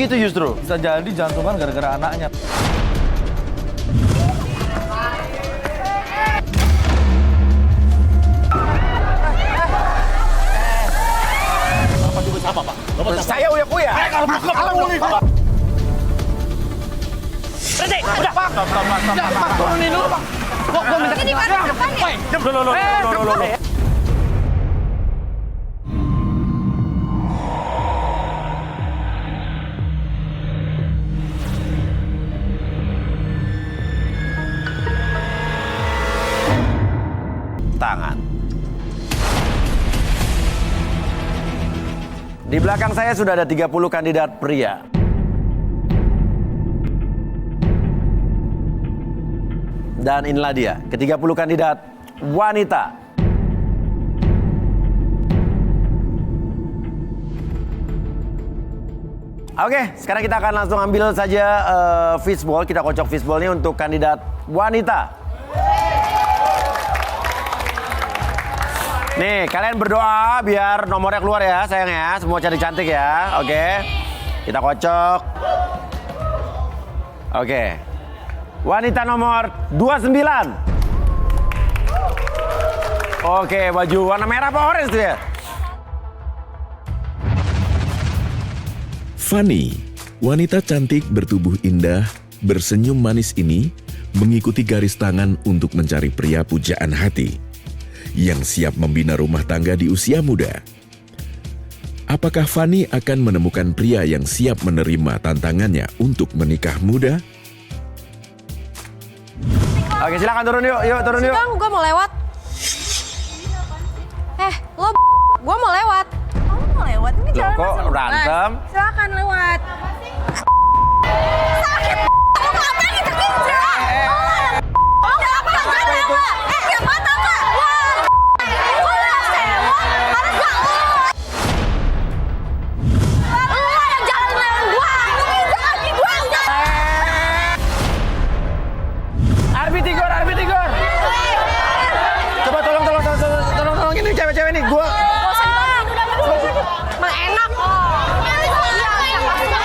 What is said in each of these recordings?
begitu justru. Bisa jadi jantungan gara-gara anaknya. Apa, Pak? Saya uya-uya. Kalau berhenti, udah. Pak, turunin dulu, Pak. Gua minta Ini kan depan ya? Loh. Tangan. Di belakang saya sudah ada 30 kandidat pria. Dan inilah dia, ke-30 kandidat wanita. Oke, sekarang kita akan langsung ambil saja fishball. Kita kocok fishballnya untuk kandidat wanita. Nih, kalian berdoa biar nomornya keluar ya, sayang ya. Semua cantik-cantik ya, oke. Kita kocok. Oke. Wanita nomor 29. Oke, baju warna merah apa orange tuh ya? Fanny, wanita cantik bertubuh indah, bersenyum manis ini mengikuti garis tangan untuk mencari pria pujaan hati yang siap membina rumah tangga di usia muda. Apakah Fanny akan menemukan pria yang siap menerima tantangannya untuk menikah muda? Oke, silakan turun yuk, turun yuk. Bang, gue mau lewat. Gue mau lewat. Kamu mau lewat? Ini jalan kok masih berantem? luas. Silakan lewat. Sakit. Kamu ngapain ditekinjak? Oh, apa itu? Ya mata Kak. Wah. Harus gak lu yang jalan lewat gua. Injak kaki gua. Arbi Tigor. Coba tolong ini cewek-cewek nih, gua. Emang enak.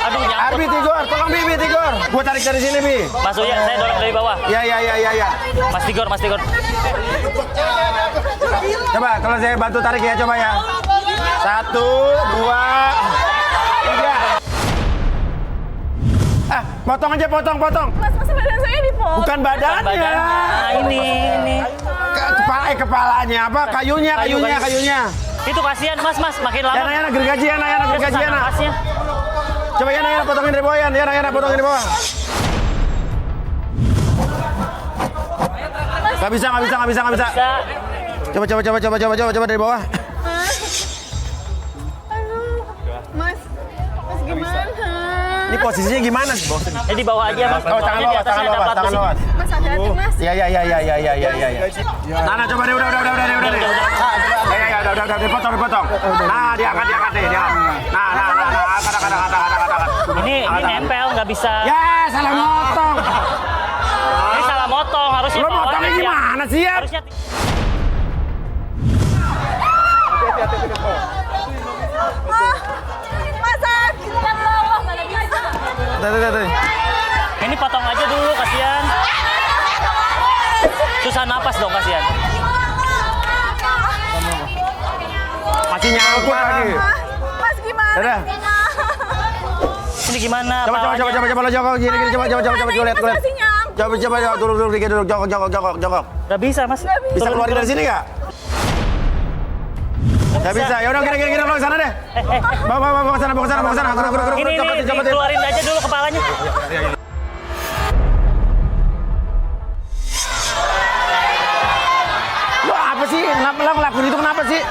Aduh, nyangkut. Arbi Tigor, tolong Bi Tigor. Gua tarik dari sini, Bi. Mas Uya, saya dorong dari bawah. Ya. Mas Tigor. Coba kalau saya bantu tarik ya, coba ya. 1, 2, 3. Potong aja, potong. Mas, badan saya dipotong. Bukan badannya. Nah, ini. Kepalanya apa? Kayunya. Itu kasihan, Mas, makin lama. Yana, gergaji, Yana. Nafasnya. Coba Yana, potongin dari bawah, Yana, potongin dari bawah. Gak bisa. Coba dari bawah. Mas gimana? Ini posisinya gimana sih, Bos? Di bawah aja, Mas. Oh, tangan Di atasnya ada bawah, plat tangan besi. bawah. Mas hati-hati Mas. Iya. Nah, coba deh, udah deh. Ya, udah, dipotong. Nah, diangkat deh, dia. Nah, angkat. Ini nempel, nggak bisa. Ya, salah motong. Ini salah motong, harusnya Lo bawahnya motongnya aja. gimana sih ya? Harusnya Mas sakit kan lo. Mana bisa? Tuh. ini potong aja dulu, kasihan. Susah napas dong, kasihan. Masih nyangkut lagi. Mas gimana? Udah. Ini gimana? Coba lo jongkok gini, coba lihat. Masih nyangkut. Coba duduk dikit, jongkok. Gak bisa, Mas. Bisa keluarin dari sini nggak? Nggak bisa. Ya udah kira-kira lo ke sana deh. Bawa ke sana. Guru. Ini keluarin aja dulu kepalanya. Lo apa sih? Lo ngelakuin itu kenapa sih?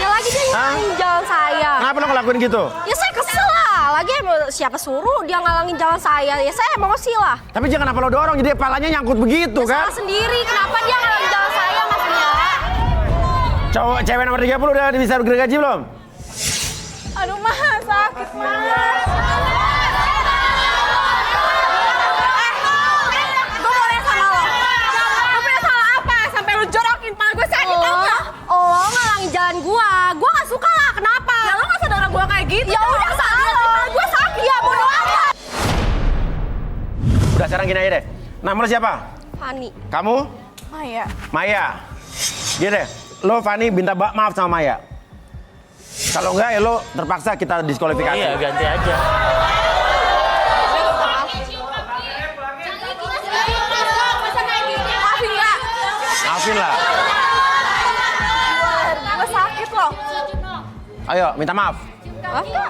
Ya lagi dia ngalangin jalan saya. Kenapa lo ngelakuin gitu? Ya saya kesel lah. Lagi siapa suruh dia ngalangin jalan saya. Ya saya emosi lah. Tapi jangan apa lo dorong, jadi kepalanya nyangkut begitu kan? Salah sendiri. Kenapa dia ngalangin jalan saya Mas ya? Cowok cewek nomor 30 udah bisa gergaji belum? Aduh Mas, sakit Mas. Gue mau lihat sama lo. Lo punya salah apa? Sampai lo jorokin pala gue sakit tau gak? Oh, ngalangin jalan gue. Gue gak suka lah, kenapa? Ya lo gak saudara gue kayak gitu. Ya udah salah lo. Gue sakit ya, bodo amat. gini aja deh. Nama lo siapa? Fani. Kamu? Maya. Maya. Gini deh, lo Fani minta maaf sama Maya. Kalau enggak ya lo terpaksa kita diskualifikasi. Iya, ganti aja. Maafin nggak? Maafin lah. Gue sakit loh. Ayo, minta maaf. Maaf nggak?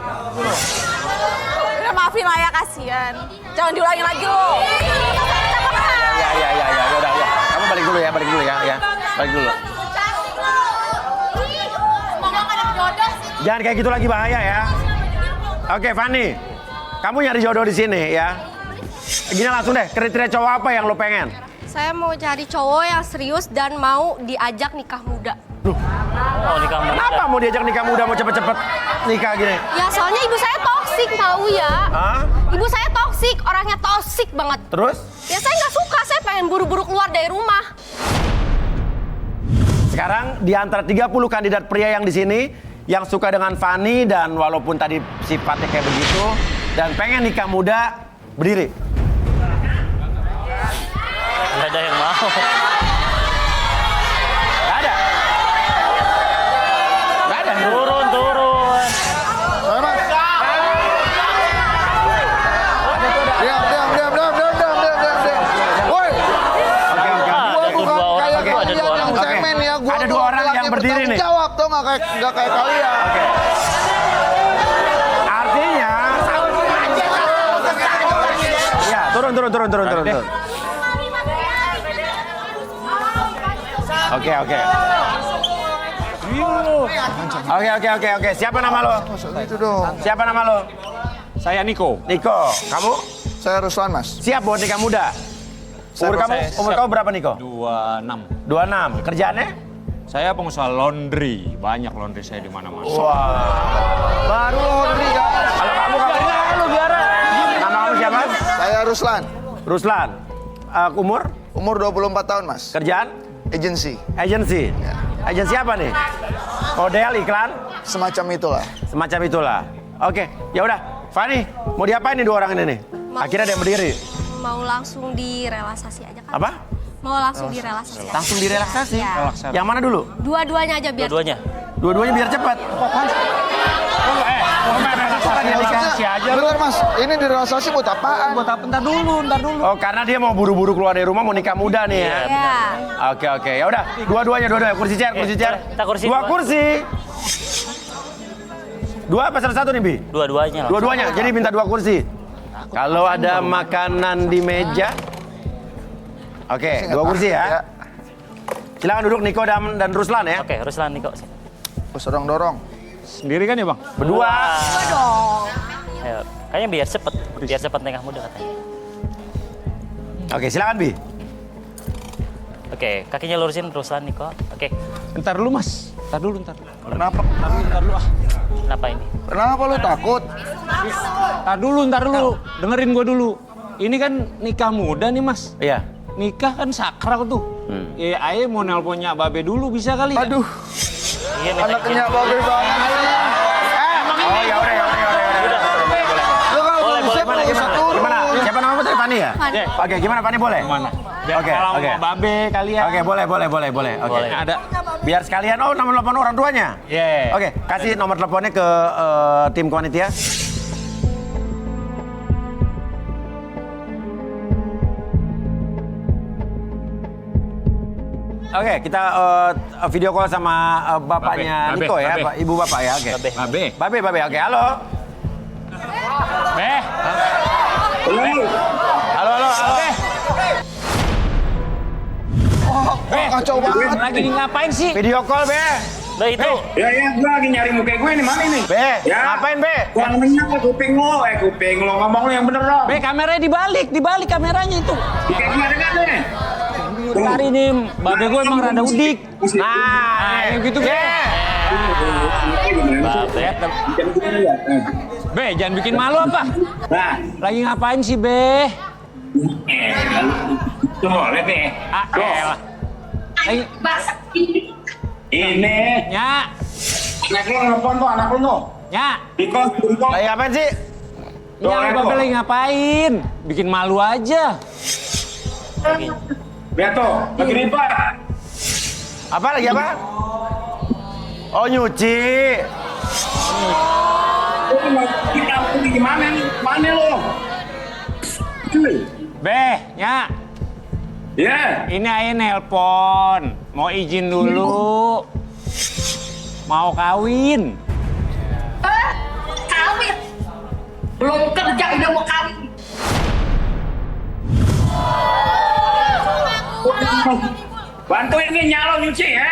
Udah maafin lah ya, kasihan. Jangan diulangin lagi lo. Ya, udah ya. Kamu balik dulu ya. Balik dulu. Jangan kayak gitu lagi, bahaya ya. Oke, Fani. Kamu nyari jodoh di sini ya. Gini langsung deh, kriteria cowok apa yang lo pengen? Saya mau cari cowok yang serius dan mau diajak nikah muda. Oh, nikah muda. Kenapa mau diajak nikah muda, mau cepet-cepet nikah gini? Ya soalnya ibu saya toksik, Pak Uya. Hah? Ibu saya toksik, orangnya toksik banget. Terus? Ya saya nggak suka, saya pengen buru-buru keluar dari rumah. Sekarang di antara 30 kandidat pria yang di sini yang suka dengan Fani dan walaupun tadi sifatnya kayak begitu dan pengen nikah muda, berdiri. Gak ada yang mau. Gak ada. Turun. Diam. Woi, Oke. Ada tuh dua orang. kayak Ada dua kalian orang. yang cemen ya. Gua Ada dua orang yang berdiri nih. Jawab tuh nggak kayak kalian. Oke. Artinya ya, turun. Oke. Oke. Siapa nama lo? Itu dong. Siapa nama lo? Saya Niko. Niko. Kamu Saya Ruslan, Mas. siap buat nikah muda? Umur siap. kamu berapa, Niko? 26. 26. Kerjaannya? Saya pengusaha laundry. Banyak laundry saya di mana-mana. Wah. Baru laundry kan? Kalau kamu nama kamu siapa? Saya Ruslan. Ruslan. Umur? Umur 24 tahun, Mas. Kerjaan? Agency. Agensi. Agensi apa nih? Model, iklan? Semacam itulah. Semacam itulah. Oke, ya udah. Fani, mau diapain nih dua orang ini nih? Akhirnya ada yang berdiri. Mau langsung direlaksasi aja kan? Apa? Mau langsung direlaksasi. Langsung direlaksasi? Ya. Yang mana dulu? Dua-duanya aja biar. Dua-duanya. Dua-duanya biar cepat. Bener, Mas. Ini direlaksasi buat apaan? Ntar dulu. Oh, karena dia mau buru-buru keluar dari rumah, mau nikah muda nih ya. Ya. Oke. Ya udah, dua-duanya. Kursi chair. Kita kursi Dua dua. kursi. Dua apa satu nih, Bi? Dua-duanya. Dua-duanya. Jadi minta dua kursi. Kalau ada makanan di meja. Oke, dua kursi ya. Silakan duduk Niko dan Ruslan ya. Oke, Ruslan, Niko. Terus dorong. Sendiri kan ya, Bang? Berdua. Ayo, kayaknya biar cepet nikah muda katanya. Oke, silakan Bi. Oke, kakinya lurusin Ruslan, Niko. Oke, Ntar dulu, Mas. Ntar dulu. Kenapa? Ntar dulu. kenapa ini? Kenapa lu takut? Ntar dulu. Dengerin gue dulu. Ini kan nikah muda nih, Mas. Iya. Nikah kan sakral tuh. Ya, ayo mau nelponnya Babe dulu bisa kali ya? Aduh, Iya, minta anaknya izin. babe banget. Oh, ya udah. Lu kalau Boleh, bisa boleh. bisa turun. Gimana? Siapa namamu tadi, Fani ya? Fani. Oke, gimana Fani boleh? Mana? Biar Oke, kalau oke. sama Babe kali ya. Oke, boleh. Oke. Boleh. Ada. Biar sekalian, nomor telepon orang tuanya. Iya. Oke, kasih nomor teleponnya ke tim Panitia. Oke, kita video call sama bapaknya Babe, Niko ya, Babe. Ibu bapak ya. Oke. Babe. Babe. Babe, oke, halo. Beh. Halo. Beh. Kacau banget. Lagi ngapain sih? Video call, Be. Nah itu, Ya, gua lagi nyari muka gue nih, mana nih? Be, Ya. ngapain, Be? Gua nanya kuping lo ngomong lo yang bener dong. Beh, kameranya dibalik kameranya itu. Kayak gimana kan nih? Bentar ini, Babe gue emang rada udik. Nah, yang gitu, Be. Be, jangan bikin malu apa? Nah, Lagi ngapain sih, Be? tuh, lihat nih. Tuh, Elah. Lagi, ini nya, anak lo nelfon tuh, anak lo. nya. Diko. lagi ngapain sih? Ya, Babe lagi ngapain? Bikin malu aja. Lihat tuh, lagi ribet. Apa lagi apa? Oh nyuci. Kita gimana nih? Mana lo? Cuy. Beh, Nya. Ya. Ini ayah nelpon. Mau izin dulu. Mau kawin. Kawin. Belum kerja udah mau kawin. Bantuin nih nyalo nyuci ya.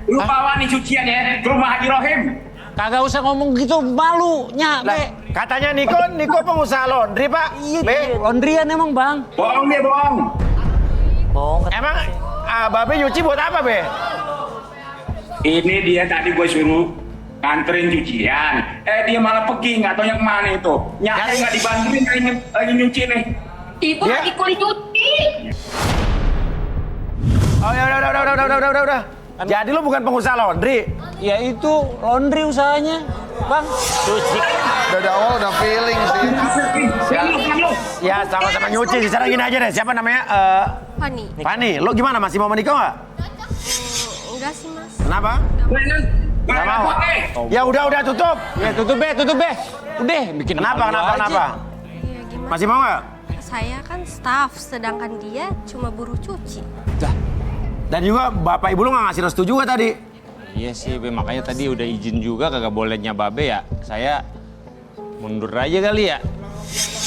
Lu bawa nih cucian ya ke rumah Haji Rohim. Kagak usah ngomong gitu, malu, Nya, Lah, Be. katanya Niko pengusaha laundry, Pak. Be. Laundryan emang, Bang. Bohong dia, bohong. Bohong. Emang Babe nyuci buat apa, Be? Ini dia tadi gue suruh nganterin cucian. Dia malah pergi, nggak tahu yang kemana itu. Nyari nggak dibantuin, lagi nyuci nih. Ibu Ya. lagi kulit cuci. Oh ya udah. Jadi lu bukan pengusaha laundry. Ya itu laundry usahanya, Bang. Cuci. Dari awal udah feeling sih. Ya sama-sama nyuci. Sekarang gini aja deh. Siapa namanya? Fani. Fani. Lu gimana? Masih mau menikah nggak? Enggak sih, Mas. Kenapa? Nggak mau. Ya udah tutup. Ya tutup, Be. Udah, bikin Kenapa? malu aja. Iya, gimana? Masih mau nggak? Saya kan staff, sedangkan dia cuma buruh cuci. Dan juga bapak ibu lu nggak ngasih restu juga tadi. Iya sih, Be. Makanya tadi udah izin juga kagak bolehnya Babe ya. Saya mundur aja kali ya.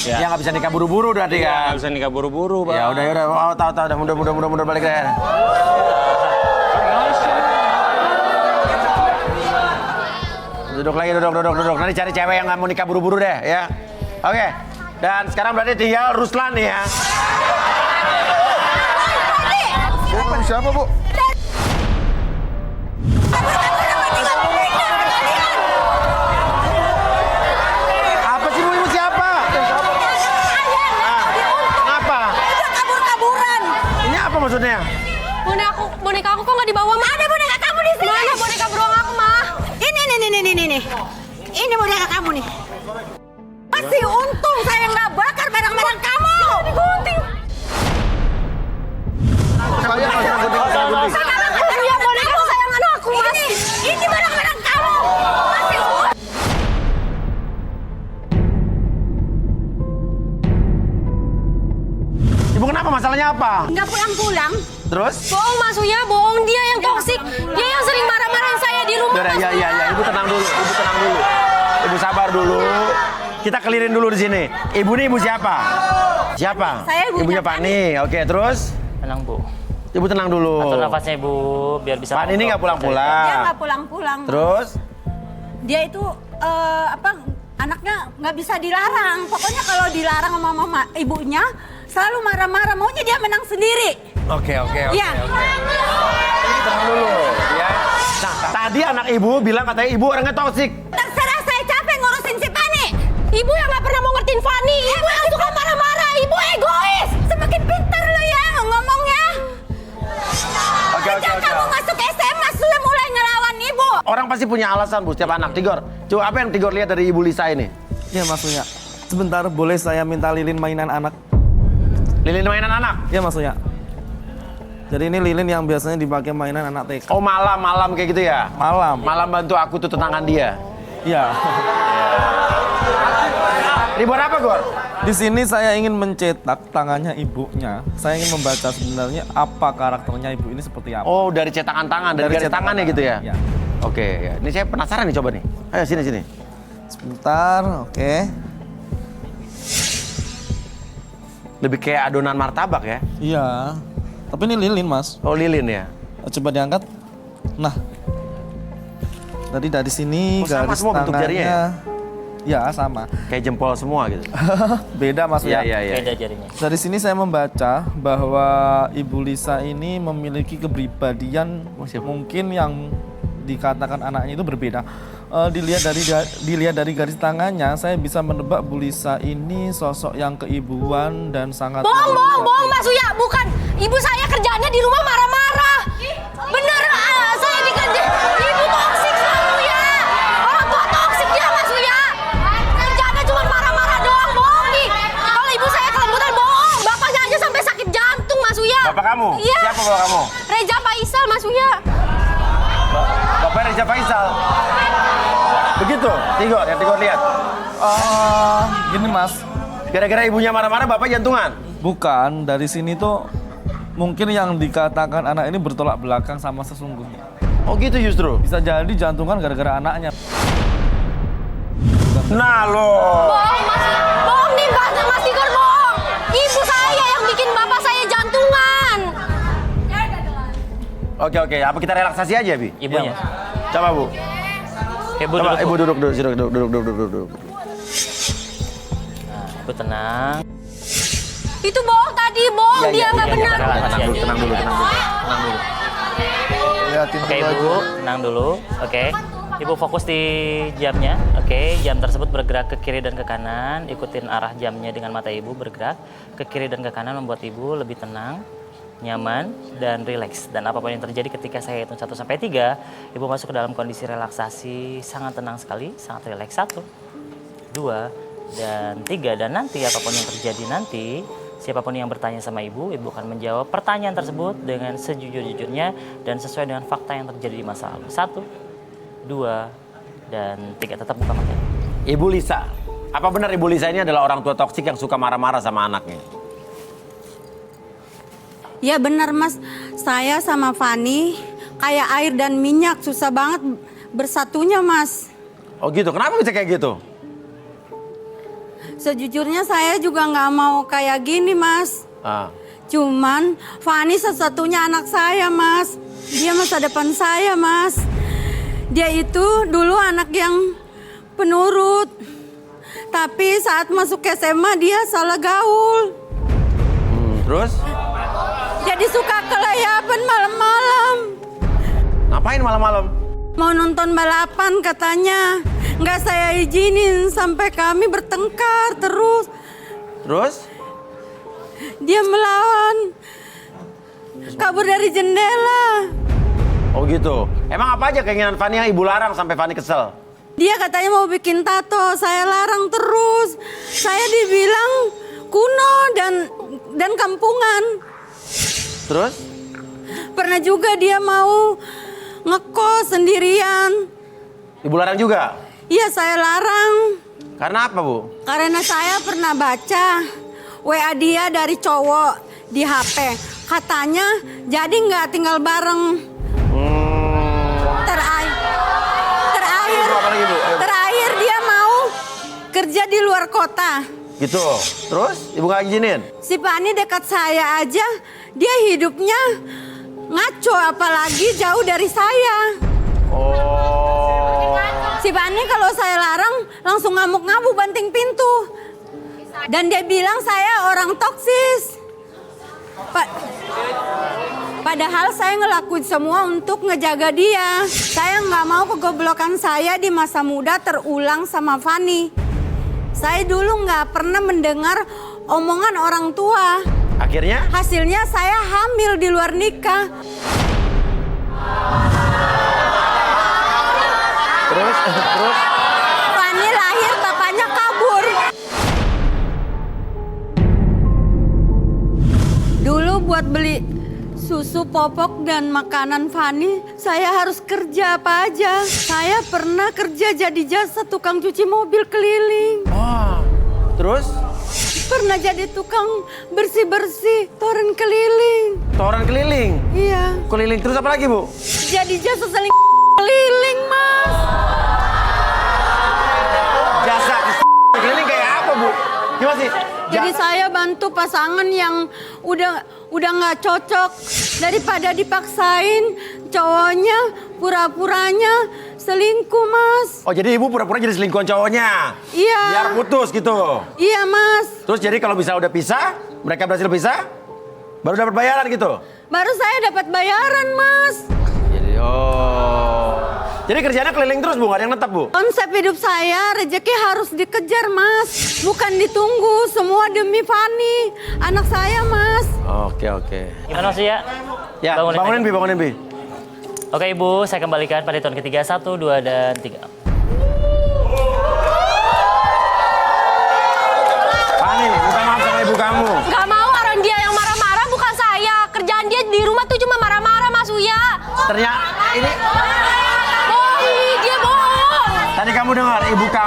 Ya nggak bisa nikah buru-buru berarti Ya, kan. nggak bisa nikah buru-buru, Bang. Ya udah. Oh tahu udah mundur balik deh. Duduk lagi, duduk. Nanti cari cewek yang nggak mau nikah buru-buru deh, ya. Oke. Dan sekarang berarti tinggal Ruslan nih ya. Siapa, Bu? Apa sih ibu siapa? Kenapa? Kabur-kaburan. Ini apa maksudnya? Boneka aku kok nggak dibawa, Ma? Ada boneka kamu di sini. Mana boneka beruang aku, Ma? Ini. Ini boneka kamu nih. Masih untung saya nggak bakar barang-barang kamu. Digunting. Saya gunting. Sekarang kan dia boneka kesayangan aku, Mas. Ini barang-barang kamu. Masih untung. Ibu kenapa? Masalahnya apa? Nggak pulang-pulang. Terus? Bohong, Mas Uya. Bohong, dia yang toksik. Dia yang sering marah-marahin saya di rumah, Udah, Mas. ya. Ibu tenang dulu. Ibu sabar dulu. Kita kelirin dulu di sini. Ibu nih ibu siapa? Siapa? Saya ibunya Ibunya Pani. Oke, terus? Tenang, Bu. Ibu tenang dulu. Atur nafasnya, Ibu, biar bisa. Pani ini nggak Dia pulang-pulang. nggak pulang-pulang. Terus? Dia itu anaknya nggak bisa dilarang. Pokoknya kalau dilarang sama mama ibunya selalu marah-marah. Maunya dia menang sendiri. Oke. Iya. Tenang dulu, ya. Nah, tadi anak ibu bilang katanya ibu orangnya toksik. Terserah, saya capek ngurusin si Pani. Ibu yang nggak pernah mau ngertiin Fani. Ibu yang suka marah-marah. Ibu egois. Semakin pintar lo ya ngomongnya. Oke. Sejak kamu masuk SMA sudah mulai ngelawan ibu. Orang pasti punya alasan, Bu, setiap anak. Tigor, coba apa yang Tigor lihat dari Ibu Lisa ini? Ya maksudnya, sebentar boleh saya minta lilin mainan anak? Lilin mainan anak? Ya maksudnya. Jadi ini lilin yang biasanya dipakai mainan anak TK. Oh malam kayak gitu ya? Malam. Malam bantu aku tuh tenangan dia. Ya. Ini buat apa, Gor? Di sini saya ingin mencetak tangannya ibunya. Saya ingin membaca sebenarnya apa karakternya ibu ini seperti apa. Oh, dari cetakan tangan, dari garis cetakan tangannya gitu ya? Ya. Oke, ya. Ini saya penasaran nih, coba nih. Ayo sini. Sebentar, oke. Lebih kayak adonan martabak ya? Iya. Tapi ini lilin, Mas. Oh, lilin ya? Coba diangkat. Nah. Tadi dari sini Oh, sama garis semua bentuk jarinya ya? tangannya. Ya, sama. Kayak jempol semua gitu. Beda maksudnya. Iya. Beda jarinya. Dari sini saya membaca bahwa Ibu Lisa ini memiliki kepribadian mungkin yang dikatakan anaknya itu berbeda. Dilihat dari garis tangannya, saya bisa menebak Bu Lisa ini sosok yang keibuan dan sangat... Bohong, Mas Uya. Bukan. Ibu saya kerjaannya di rumah marah-marah. Bener, saya dikerja. Ibu toksik selalu ya. Orang tua toksik dia, Mas Uya. Kerjaannya cuma marah-marah Bapak kamu? Iya. Siapa bapak kamu? Reja Faisal, Mas Uya. Bapak Reja Faisal. Begitu? Tigor, yang Tigor lihat. Gini Mas, Gara-gara ibunya marah-marah, bapak jantungan? bukan dari sini tuh mungkin yang dikatakan anak ini bertolak belakang sama sesungguhnya. Oh gitu justru? Bisa jadi jantungan gara-gara anaknya. Nah loh. Bohong, Mas. Bohong nih, Mas Tigor bohong. Ibu saya yang bikin bapak saya jantungan. Oke, apa kita relaksasi aja, Bi? Ibunya. Coba, Bu. Oke, Bu, Coba, duduk, Bu. Ibu duduk. Nah, Ibu tenang. Itu bohong tadi, bohong. Iya, Dia iya, nggak iya, benar. Tenang dulu. Liatin Oke, dulu Ibu, aja. tenang dulu. Oke. Ibu fokus di jamnya. Oke, jam tersebut bergerak ke kiri dan ke kanan. Ikutin arah jamnya dengan mata Ibu bergerak ke kiri dan ke kanan membuat Ibu lebih tenang, nyaman, dan rileks. Dan apapun yang terjadi ketika saya hitung 1 sampai 3, Ibu masuk ke dalam kondisi relaksasi sangat tenang sekali, sangat rileks. 1, 2, dan 3. Dan nanti apapun yang terjadi nanti, siapapun yang bertanya sama Ibu akan menjawab pertanyaan tersebut dengan sejujur-jujurnya dan sesuai dengan fakta yang terjadi di masa lalu. 1, 2, dan 3. Tetap buka mata. Ibu Lisa. Apa benar Ibu Lisa ini adalah orang tua toksik yang suka marah-marah sama anaknya? Ya benar Mas, saya sama Fani kayak air dan minyak, susah banget bersatunya Mas. Oh gitu, kenapa bisa kayak gitu? Sejujurnya saya juga nggak mau kayak gini Mas. Cuman Fani satu-satunya anak saya Mas. Dia masa depan saya Mas. Dia itu dulu anak yang penurut. Tapi saat masuk SMA dia salah gaul. Terus? Jadi suka kelayapan malam-malam. Ngapain malam-malam? Mau nonton balapan katanya. Nggak saya izinin sampai kami bertengkar terus. Terus? Dia melawan. Kabur dari jendela. Oh gitu. Emang apa aja keinginan Fani yang Ibu larang sampai Fani kesel? Dia katanya mau bikin tato, saya larang terus. Saya dibilang kuno dan kampungan. Terus? Pernah juga dia mau ngekos sendirian. Ibu larang juga? Iya saya larang. Karena apa, Bu? Karena saya pernah baca WA dia dari cowok di HP. Katanya jadi nggak tinggal bareng. Terakhir dia mau kerja di luar kota. Gitu. Terus Ibu nggak izinin? Si Fani dekat saya aja, dia hidupnya ngaco apalagi jauh dari saya. Oh. Si Fani kalau saya larang langsung ngamuk-ngamuk banting pintu. Dan dia bilang saya orang toksis. Padahal saya ngelakuin semua untuk ngejaga dia. Saya nggak mau kegoblokan saya di masa muda terulang sama Fani. Saya dulu nggak pernah mendengar omongan orang tua. Akhirnya? Hasilnya saya hamil di luar nikah. Terus? Fani lahir, bapaknya kabur. Dulu buat beli susu, popok, dan makanan Fani, saya harus kerja apa aja. Saya pernah kerja jadi jasa tukang cuci mobil keliling. Wah. Terus? Pernah jadi tukang bersih-bersih toren keliling. Toren keliling? Iya. Keliling terus apa lagi, Bu? Jadi jasa seling keliling, Mas. Jasa keliling kayak apa, Bu? Gimana sih? Jadi saya bantu pasangan yang udah nggak cocok, daripada dipaksain cowoknya pura-puranya selingkuh Mas. Oh jadi Ibu pura-pura jadi selingkuhan cowoknya? Iya. Biar putus gitu? Iya Mas. Terus jadi kalau bisa udah pisah, mereka berhasil pisah, baru dapat bayaran gitu? Baru saya dapat bayaran Mas. Jadi kerjanya keliling terus Bu, nggak ada yang netap Bu? Konsep hidup saya rezeki harus dikejar Mas, bukan ditunggu. Semua demi Fani, anak saya Mas. Oke. Gimana Mas ya? Ya, bangunin Bi. Oke Ibu, saya kembalikan pada hitungan ketiga. 1, 2, dan 3. Fani, minta maaf sama ibu kamu. Gak mau, orang dia yang marah-marah bukan saya.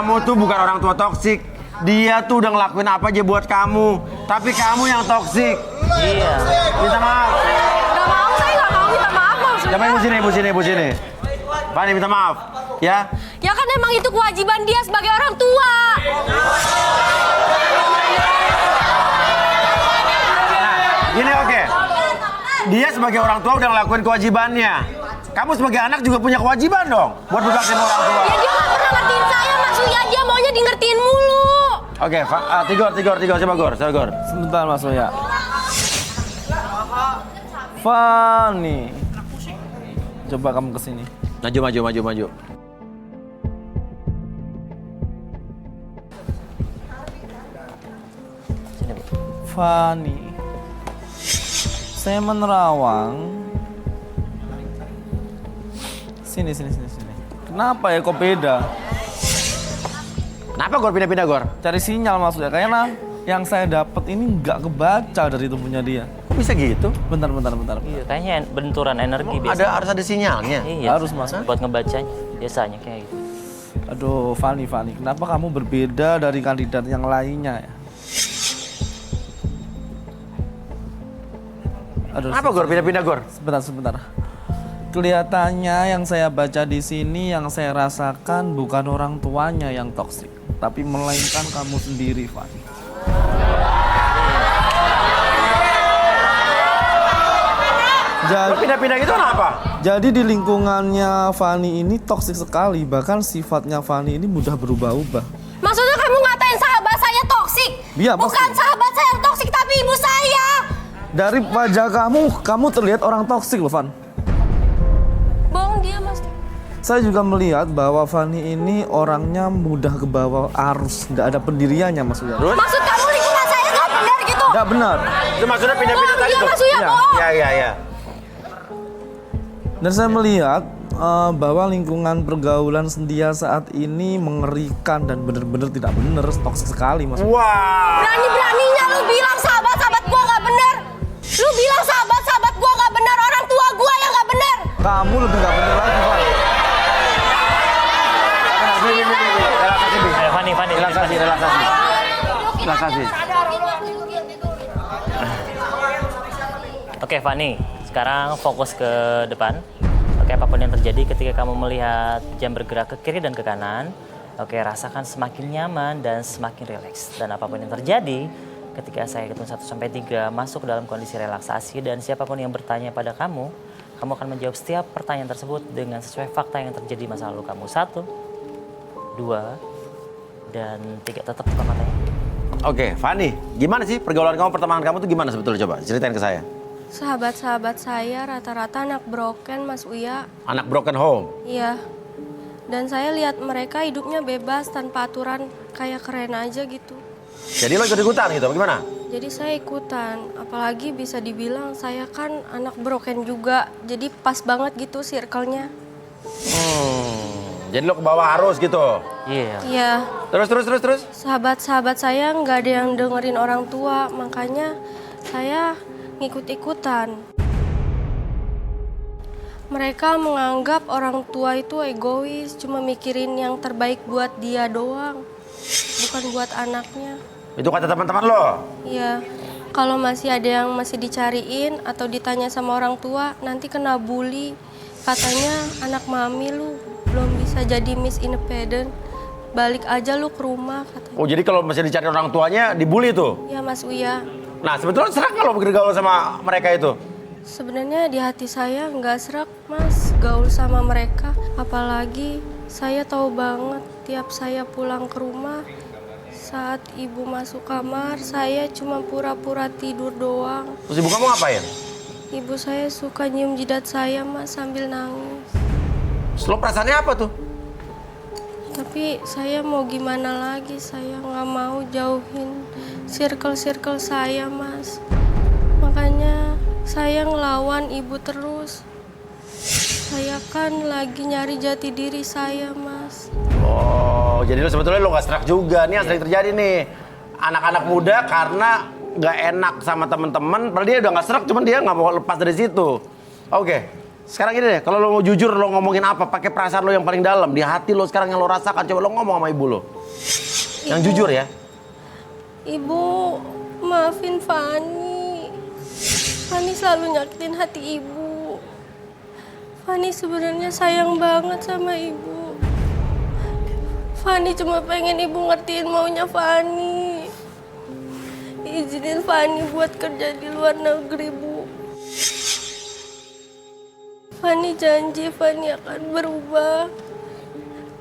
Kamu tuh bukan orang tua toksik. Dia tuh udah ngelakuin apa aja buat kamu. Tapi kamu yang toksik. Iya. Minta maaf. Gak mau, saya gak mau minta maaf maksudnya. Coba ibu sini. Fani minta maaf. Ya. Ya kan emang itu kewajiban dia sebagai orang tua. Gini oke. Dia sebagai orang tua udah ngelakuin kewajibannya. Kamu sebagai anak juga punya kewajiban dong buat berbakti sama orang tua. Ya dia gak pernah ngertiin saya, maksudnya dia maunya di ngertiin mulu. Oke, Tigor, coba Gor. Sebentar Mas Uya. Fani. Coba kamu kesini. Maju. Fani. Saya menerawang. Sini. Kenapa ya kok beda? Kenapa Gor pindah-pindah Gor? Cari sinyal maksudnya. Karena yang saya dapat ini nggak kebaca dari tubuhnya dia. Kok bisa gitu? Bentar. Iya, kayaknya benturan energi biasa. Harus ada sinyalnya. Iya, Harus, Mas. Buat ngebacanya, biasanya kayak gitu. Aduh, Fani, kenapa kamu berbeda dari kandidat yang lainnya ya? Aduh, Kenapa Gor pindah-pindah Gor? Sebentar. Kelihatannya yang saya baca di sini, yang saya rasakan bukan orang tuanya yang toksik, tapi melainkan kamu sendiri, Fani. Jadi, Pindah-pindah itu kenapa? Jadi di lingkungannya Fani ini toksik sekali, bahkan sifatnya Fani ini mudah berubah-ubah. Maksudnya kamu ngatain sahabat saya toksik? Iya, Bukan pasti. sahabat saya yang toksik, tapi ibu saya. Dari wajah kamu terlihat orang toksik loh, Fan. Bohong dia, Mas. Saya juga melihat bahwa Fani ini orangnya mudah ke bawah arus, nggak ada pendiriannya Mas Uya. Maksud kamu lingkungan saya nggak benar gitu? Nggak benar. Itu maksudnya pindah-pindah Bohong tadi dia, tuh? Mas Uya, Iya. bohong. Iya. Dan saya melihat bahwa lingkungan pergaulan dia saat ini mengerikan dan benar-benar tidak benar, toksik sekali Mas. Wah. Berani-beraninya lu bilang sahabat-sahabat gua nggak benar. Lu bilang sahabat-sahabat gua nggak benar, orang tua gua yang nggak benar. Kamu lebih nggak benar lagi, Fan. Ayo, Fani. Relaksasi. Oke, Fani. Sekarang fokus ke depan. Oke, apapun yang terjadi ketika kamu melihat jam bergerak ke kiri dan ke kanan, oke, rasakan semakin nyaman dan semakin rileks. Dan apapun yang terjadi, ketika saya hitung 1-3, masuk ke dalam kondisi relaksasi dan siapapun yang bertanya pada kamu akan menjawab setiap pertanyaan tersebut dengan sesuai fakta yang terjadi di masa lalu kamu. 1, 2, dan 3. Tetap buka matanya. Oke, Fani, gimana sih pergaulan kamu, pertemanan kamu tuh gimana sebetulnya? Coba ceritain ke saya. Sahabat-sahabat saya rata-rata anak broken, Mas Uya. Anak broken home. Iya. Dan saya lihat mereka hidupnya bebas tanpa aturan, kayak keren aja gitu. Jadi lo ikut-ikutan gitu, bagaimana? Jadi saya ikutan, apalagi bisa dibilang saya kan anak broken juga. Jadi pas banget gitu circle-nya. Jadi lo ke bawah arus gitu? Iya. Iya. Terus? Sahabat-sahabat saya nggak ada yang dengerin orang tua, makanya saya ngikut-ikutan. Mereka menganggap orang tua itu egois, cuma mikirin yang terbaik buat dia doang, bukan buat anaknya. Itu kata teman-teman lo? Iya, kalau masih ada yang masih dicariin atau ditanya sama orang tua, nanti kena bully. Katanya anak mami lu belum bisa jadi Miss Independent, balik aja lu ke rumah katanya. Oh, jadi kalau masih dicari orang tuanya dibully tuh? Ya Mas Uya. Nah, sebetulnya serak kalau bergaul sama mereka itu? Sebenarnya di hati saya nggak serak, Mas, gaul sama mereka. Apalagi saya tahu banget tiap saya pulang ke rumah, saat ibu masuk kamar, saya cuma pura-pura tidur doang. Terus ibu kamu ngapain? Ibu saya suka nyium jidat saya, Mas, sambil nangis. Terus lo perasaannya apa tuh? Tapi saya mau gimana lagi, saya nggak mau jauhin circle-circle saya, Mas. Makanya saya ngelawan ibu terus. Saya kan lagi nyari jati diri saya, Mas. Oh, jadi lo sebetulnya lo gak serak juga. Nih yang sering terjadi nih. Anak-anak muda karena gak enak sama temen-temen, padahal dia udah gak serak, cuman dia gak mau lepas dari situ. Oke, sekarang gini deh, kalau lo mau jujur lo ngomongin apa, pakai perasaan lo yang paling dalam di hati lo sekarang yang lo rasakan, coba lo ngomong sama ibu lo. Yang jujur ya. Ibu, maafin Fani. Fani selalu nyakitin hati ibu. Fani sebenarnya sayang banget sama ibu. Fani cuma pengen ibu ngertiin maunya Fani. Izinin Fani buat kerja di luar negeri, Bu. Fani janji Fani akan berubah.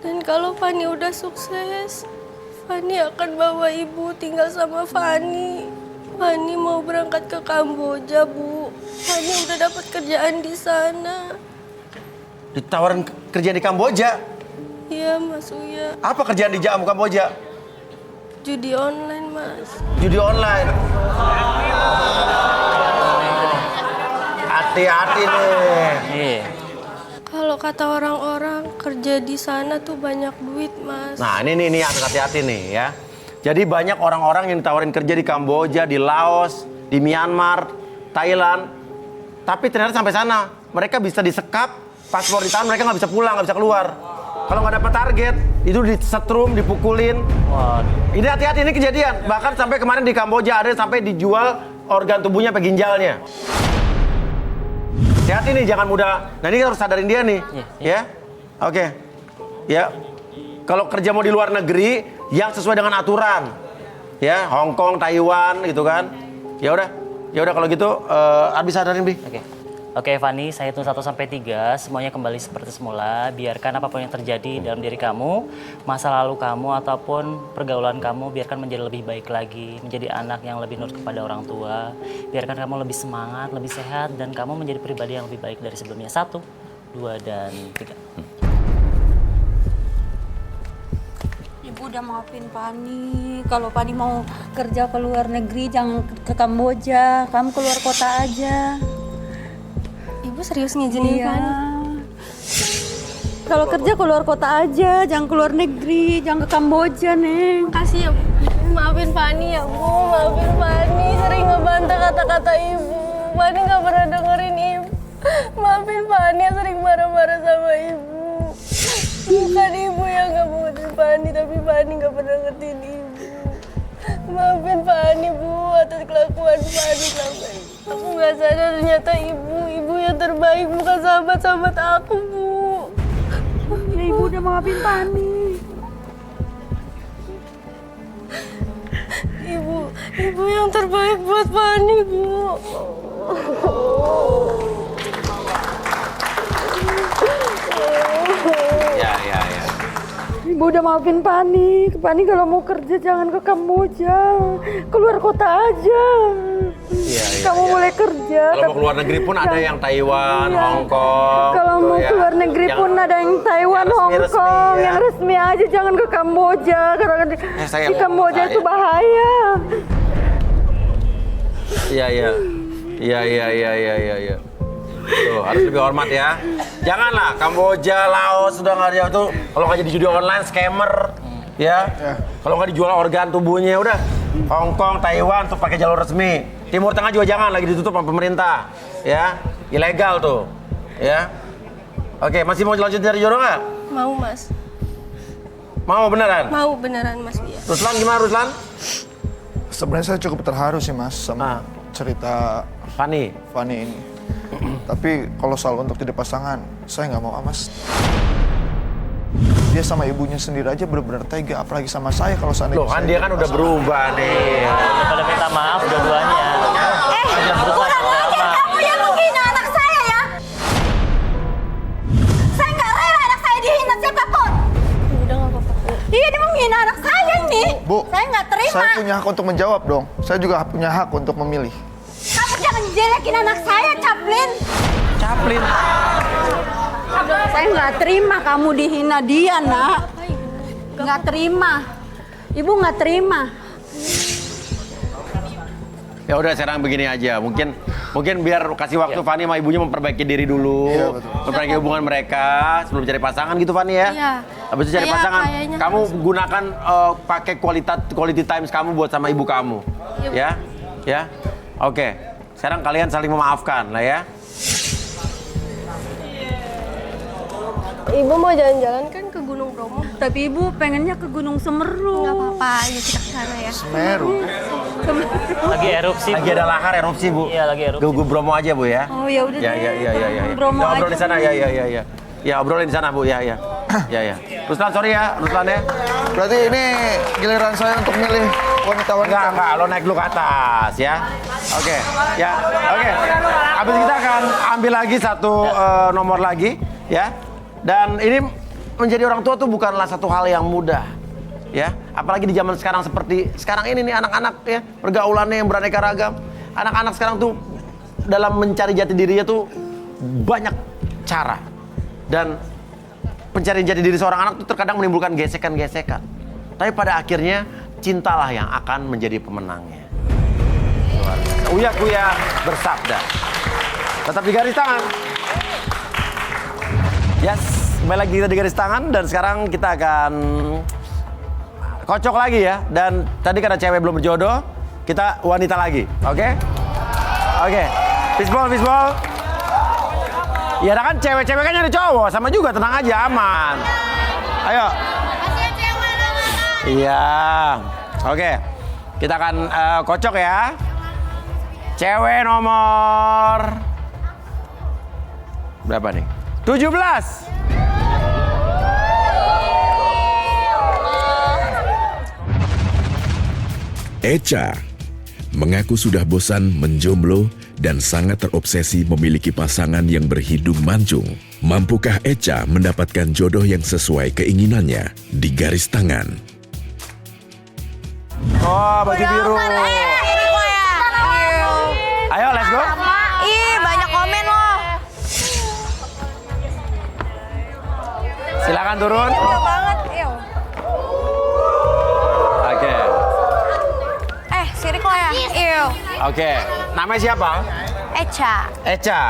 Dan kalau Fani udah sukses, Fani akan bawa ibu tinggal sama Fani. Fani mau berangkat ke Kamboja, Bu. Fani udah dapat kerjaan di sana. Ditawarin kerja di Kamboja? Iya, Mas Uya. Apa kerjaan di Kamboja? Judi online, Mas. Judi online. Hati-hati nih. Iya. Kalau kata orang-orang, kerja di sana tuh banyak duit, Mas. Nah ini harus hati-hati nih ya. Jadi banyak orang-orang yang ditawarin kerja di Kamboja, di Laos, di Myanmar, Thailand. Tapi ternyata sampai sana mereka bisa disekap, paspor ditahan, mereka nggak bisa pulang, nggak bisa keluar. Kalau nggak dapat target, itu disetrum, dipukulin. Waduh. Ini hati-hati, ini kejadian. Bahkan sampai kemarin di Kamboja ada sampai dijual organ tubuhnya sampai ginjalnya. Hati-hati nih, jangan mudah. Nah ini harus sadarin dia nih, ya. Oke, ya. Kalau kerja mau di luar negeri, yang sesuai dengan aturan, ya. Hong Kong, Taiwan, gitu kan. Ya udah kalau gitu, habis sadarin Bi. Oke, Fani, saya hitung 1 sampai 3, semuanya kembali seperti semula. Biarkan apapun yang terjadi dalam diri kamu, masa lalu kamu ataupun pergaulan kamu, biarkan menjadi lebih baik lagi, menjadi anak yang lebih nurut kepada orang tua. Biarkan kamu lebih semangat, lebih sehat, dan kamu menjadi pribadi yang lebih baik dari sebelumnya. 1, 2, dan 3. Ibu udah maafin Fani. Kalau Fani mau kerja ke luar negeri, jangan ke Kamboja. Kamu keluar kota aja. Ibu serius ngizinin Fani? Kalau kerja keluar kota aja, jangan keluar negeri, jangan ke Kamboja, Neng. Makasih ya, Bu. Maafin Fani ya, Bu. Maafin Fani. Sering ngebantah kata-kata Ibu. Fani gak pernah dengerin Ibu. Maafin Fani yang sering marah-marah sama Ibu. Bukan Ibu yang gak mau ngertiin Fani, tapi Fani gak pernah ngertiin Ibu. Maafin Fani, Bu, atas kelakuan Fani selama ini. Aku gak sadar ternyata Ibu yang terbaik, bukan sahabat-sahabat aku, Bu. Ya, Ibu udah maafin Fani. Ibu yang terbaik buat Fani, Bu. Ya. Ibu udah maafin Fani. Fani kalau mau kerja jangan ke Kamboja, keluar kota aja. Kamu mulai kerja. Kalau mau keluar negeri pun ada yang Taiwan, Iya. Hong Kong. Kalau gitu mau ya. keluar negeri pun ada yang Taiwan, yang Hong resmi-resmi, Kong, ya. yang resmi aja, jangan ke Kamboja karena saya di Kamboja ngomong itu bahaya. Iya. Tuh, harus lebih hormat ya. Janganlah Kamboja, Laos sudah nggak ada tuh. Kalau nggak jadi judi online, scammer, ya. Kalau nggak dijual organ tubuhnya, udah. Hong Kong, Taiwan tuh pakai jalur resmi. Timur Tengah juga jangan, lagi ditutup sama pemerintah, ya. Ilegal tuh, ya. Oke, masih mau lanjut dari jodoh nggak? Mau, Mas. Mau beneran? Mau beneran, Mas Uya. Ruslan gimana Ruslan? Sebenarnya saya cukup terharu sih Mas sama cerita Fani ini. Tapi kalau soal untuk jadi pasangan, saya nggak mau Mas. Dia sama ibunya sendiri aja benar-benar tega, apalagi sama saya kalau seandainya. Loh kan dia kan udah berubah nih. Pada minta maaf dua-duanya. Kurang ajar kamu yang menghina anak saya ya. Saya nggak rela anak saya dihina siapapun. Udah nggak apa-apa, Bu. Iya, dia menghina anak saya ini. Bu, Saya nggak terima. saya punya hak untuk menjawab dong. Saya juga punya hak untuk memilih. Kamu jangan jelekin anak saya, Chaplin. Saya nggak terima kamu dihina dia, Nak. Nggak terima. Ibu nggak terima. Ya udah sekarang begini aja, mungkin biar kasih waktu Fani sama ibunya memperbaiki diri dulu, Iya, betul. memperbaiki hubungan mereka sebelum cari pasangan gitu Fani ya. Iya. Habis itu cari Kayak- pasangan, kayaknya kamu gunakan pakai quality times kamu buat sama ibu kamu, Iya, ya. Oke, sekarang kalian saling memaafkan lah ya. Ibu mau jalan-jalan kan ke Gunung Bromo? Tapi ibu pengennya ke Gunung Semeru. Nggak apa-apa, ayo kita ke sana ya. Semeru. Lagi erupsi. Lagi ada lahar erupsi, Bu. Iya, lagi erupsi. Ke Bromo aja, Bu ya. Oh ya udah. Ya. Bromo Ya, obrol aja. di sana, ya. Ya, obrolin di sana, Bu. Ya. Ya. Ruslan, sorry ya, Ruslan ya. Berarti ini giliran saya untuk milih wanita-wanita. Enggak, lo naik dulu ke atas ya. Oke, ya, oke. Habis kita akan ambil lagi satu nomor lagi ya. Dan ini menjadi orang tua tuh bukanlah satu hal yang mudah ya. Apalagi di zaman sekarang seperti sekarang ini nih anak-anak ya, pergaulannya yang beraneka ragam. Anak-anak sekarang tuh dalam mencari jati dirinya tuh banyak cara. Dan pencarian jati diri seorang anak tuh terkadang menimbulkan gesekan-gesekan. Tapi pada akhirnya cintalah yang akan menjadi pemenangnya. Luar biasa. Uya Kuya bersabda. Tetap di garis tangan. Yes, kembali lagi kita di garis tangan dan sekarang kita akan kocok lagi ya. Dan tadi karena cewek belum berjodoh, kita wanita lagi. Oke? Oke. Fishball. Ya kan cewek-cewek kan nyari cowok, sama juga, tenang aja, aman. Ayo. Iya. Oke. Kita akan kocok ya. Cewek nomor berapa nih? 17. Echa mengaku sudah bosan menjomblo dan sangat terobsesi memiliki pasangan yang berhidung mancung. Mampukah Echa mendapatkan jodoh yang sesuai keinginannya di garis tangan? Oh, baju biru. Ayo, let's go. Ih, banyak komen loh. Silakan turun. Banget, yuk. Oke. Sirik lo ya? Yuk. Oke. Namanya siapa? Echa,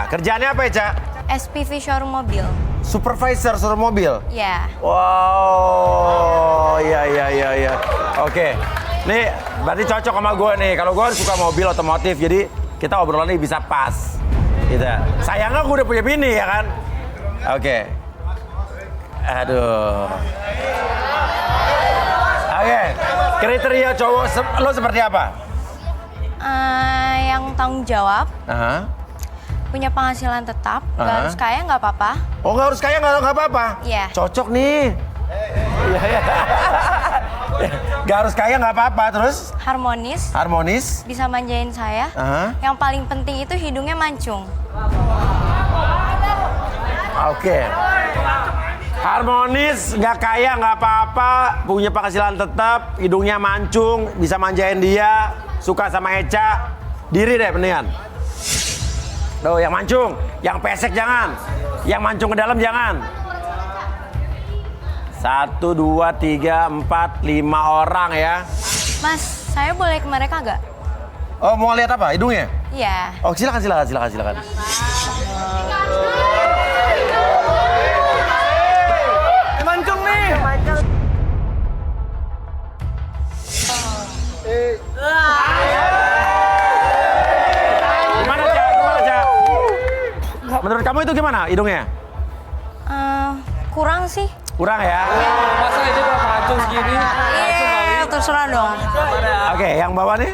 Kerjaannya apa, Echa? SPV showroom mobil. Supervisor showroom mobil. Ya. Wow, iya. Oke. Nih, berarti cocok sama gue nih. Kalau gue suka mobil otomotif, jadi kita obrolannya bisa pas. Gitu. Sayangnya gue udah punya bini ya kan? Oke. Aduh. Oke. Kriteria cowok lo seperti apa? Yang tanggung jawab, Aha. punya penghasilan tetap, Aha. nggak harus kaya nggak apa-apa. Oh, nggak harus kaya, nggak apa-apa? Iya. Cocok nih. Iya. Nggak harus kaya, nggak apa-apa. Terus? Harmonis, bisa manjain saya. Aha. Yang paling penting itu hidungnya mancung. Oke. Harmonis, nggak kaya, nggak apa-apa, punya penghasilan tetap, hidungnya mancung, bisa manjain dia, suka sama Echa, diri deh mendingan. Tuh, yang mancung, yang pesek jangan, yang mancung ke dalam jangan. 1, 2, 3, 4, 5 orang ya. Mas, saya boleh ke mereka nggak? Oh, mau lihat apa? Hidungnya? Iya. Oh, silakan. Mancung nih. Gimana, Cak? Menurut kamu itu gimana hidungnya? Kurang sih. Kurang ya? Masa ini udah mancung segini? Iya, terserah dong. Oke, yang bawah nih?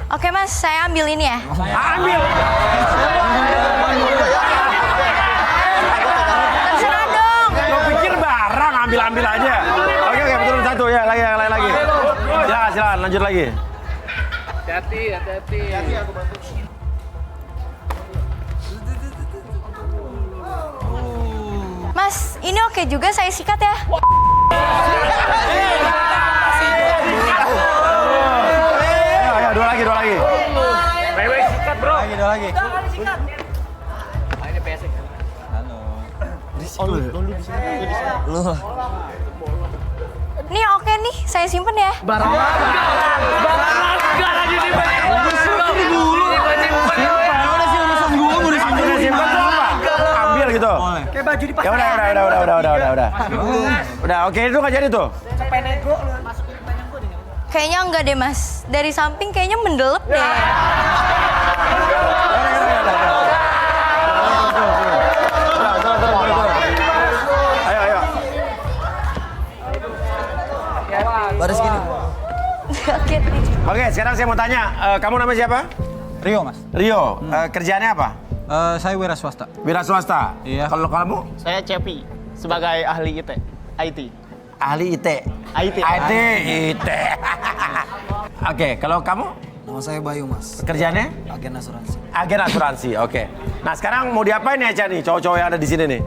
Oke mas, saya ambil ini ya. Ambil! Terserah dong. Lo pikir barang, ambil aja. Oke, betul satu ya, lagi. Silakan, lanjut lagi. Hati-hati. Mas, ini oke juga saya sikat ya. Ayo, dua lagi. Wewe sikat, bro. Dua lagi. Nih oke nih, saya simpen ya. Ambil gitu. Kayak baju di Ya udah. Udah, oke itu nggak jadi tuh. Kayaknya enggak deh mas. Dari samping kayaknya mendelep deh. Ayo. Baris gini. Oke, sekarang saya mau tanya, kamu namanya siapa? Rio, Mas. Rio. Kerjaannya apa? Saya wira swasta. Wira swasta. Iya. Kalau kamu? Saya Cepi sebagai ahli IT. Ahli IT. IT. Oke, kalau kamu? Nama saya Bayu, Mas. Kerjaannya? Agen asuransi. Agen asuransi, oke. Nah sekarang mau diapain nih Eca nih, cowok-cowok yang ada di sini nih?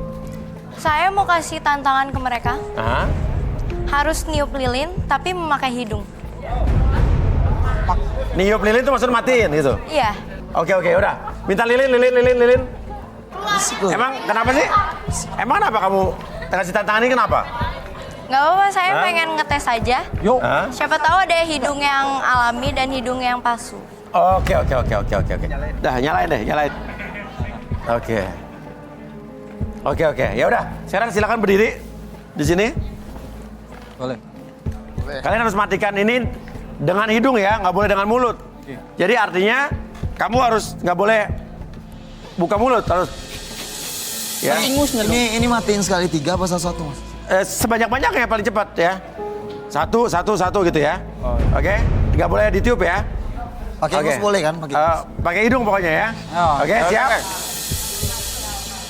Saya mau kasih tantangan ke mereka. Hah? Harus niup lilin tapi memakai hidung. Niup lilin itu maksudnya matiin gitu? Iya. Oke, udah. Minta lilin. Emang kenapa sih? Emang kenapa kamu kasih tantangan ini kenapa? Nggak apa-apa, saya pengen ngetes aja. Yuk. Siapa tahu ada hidung yang alami dan hidung yang palsu. Oke. Dah, nyalain. Oke. Ya udah, sekarang silakan berdiri di sini. Boleh. Kalian harus matikan ini dengan hidung ya, nggak boleh dengan mulut. Jadi artinya kamu harus nggak boleh buka mulut, harus. Ya. Ini matiin sekali 3 apa satu, Mas? Sebanyak-banyaknya paling cepat ya. Satu gitu ya. Oke, nggak boleh ditiup ya. Pakai hidung boleh kan? Pakai hidung pokoknya ya. Oke, siap.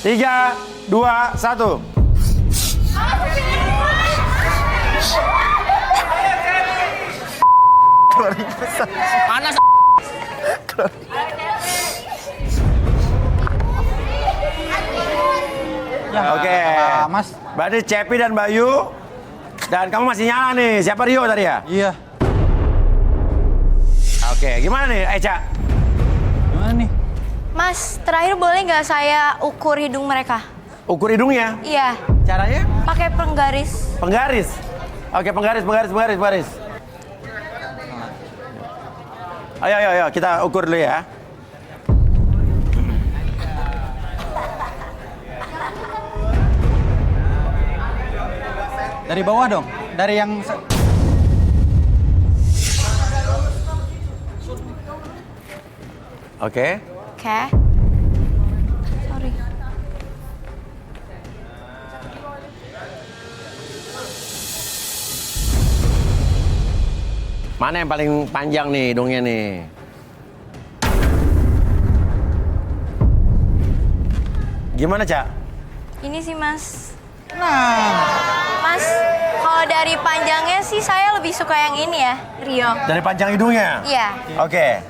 3, 2, 1. Panas. Oke. Mas. Berarti Cepi dan Bayu. Dan kamu masih nyala nih. Siapa Rio tadi ya? Iya. Oke, gimana nih Eca? Gimana nih? Mas, terakhir boleh nggak saya ukur hidung mereka? Ukur hidungnya? Iya. Caranya? Pakai penggaris. Penggaris. Oke, penggaris. Ayo, kita ukur dulu ya. Dari bawah dong. Dari yang Oke. Sorry. Mana yang paling panjang nih hidungnya nih? Gimana, Cak? Ini sih Mas. Mas, kalau dari panjangnya sih saya lebih suka yang ini ya, Rio. Dari panjang hidungnya? Iya. Oke.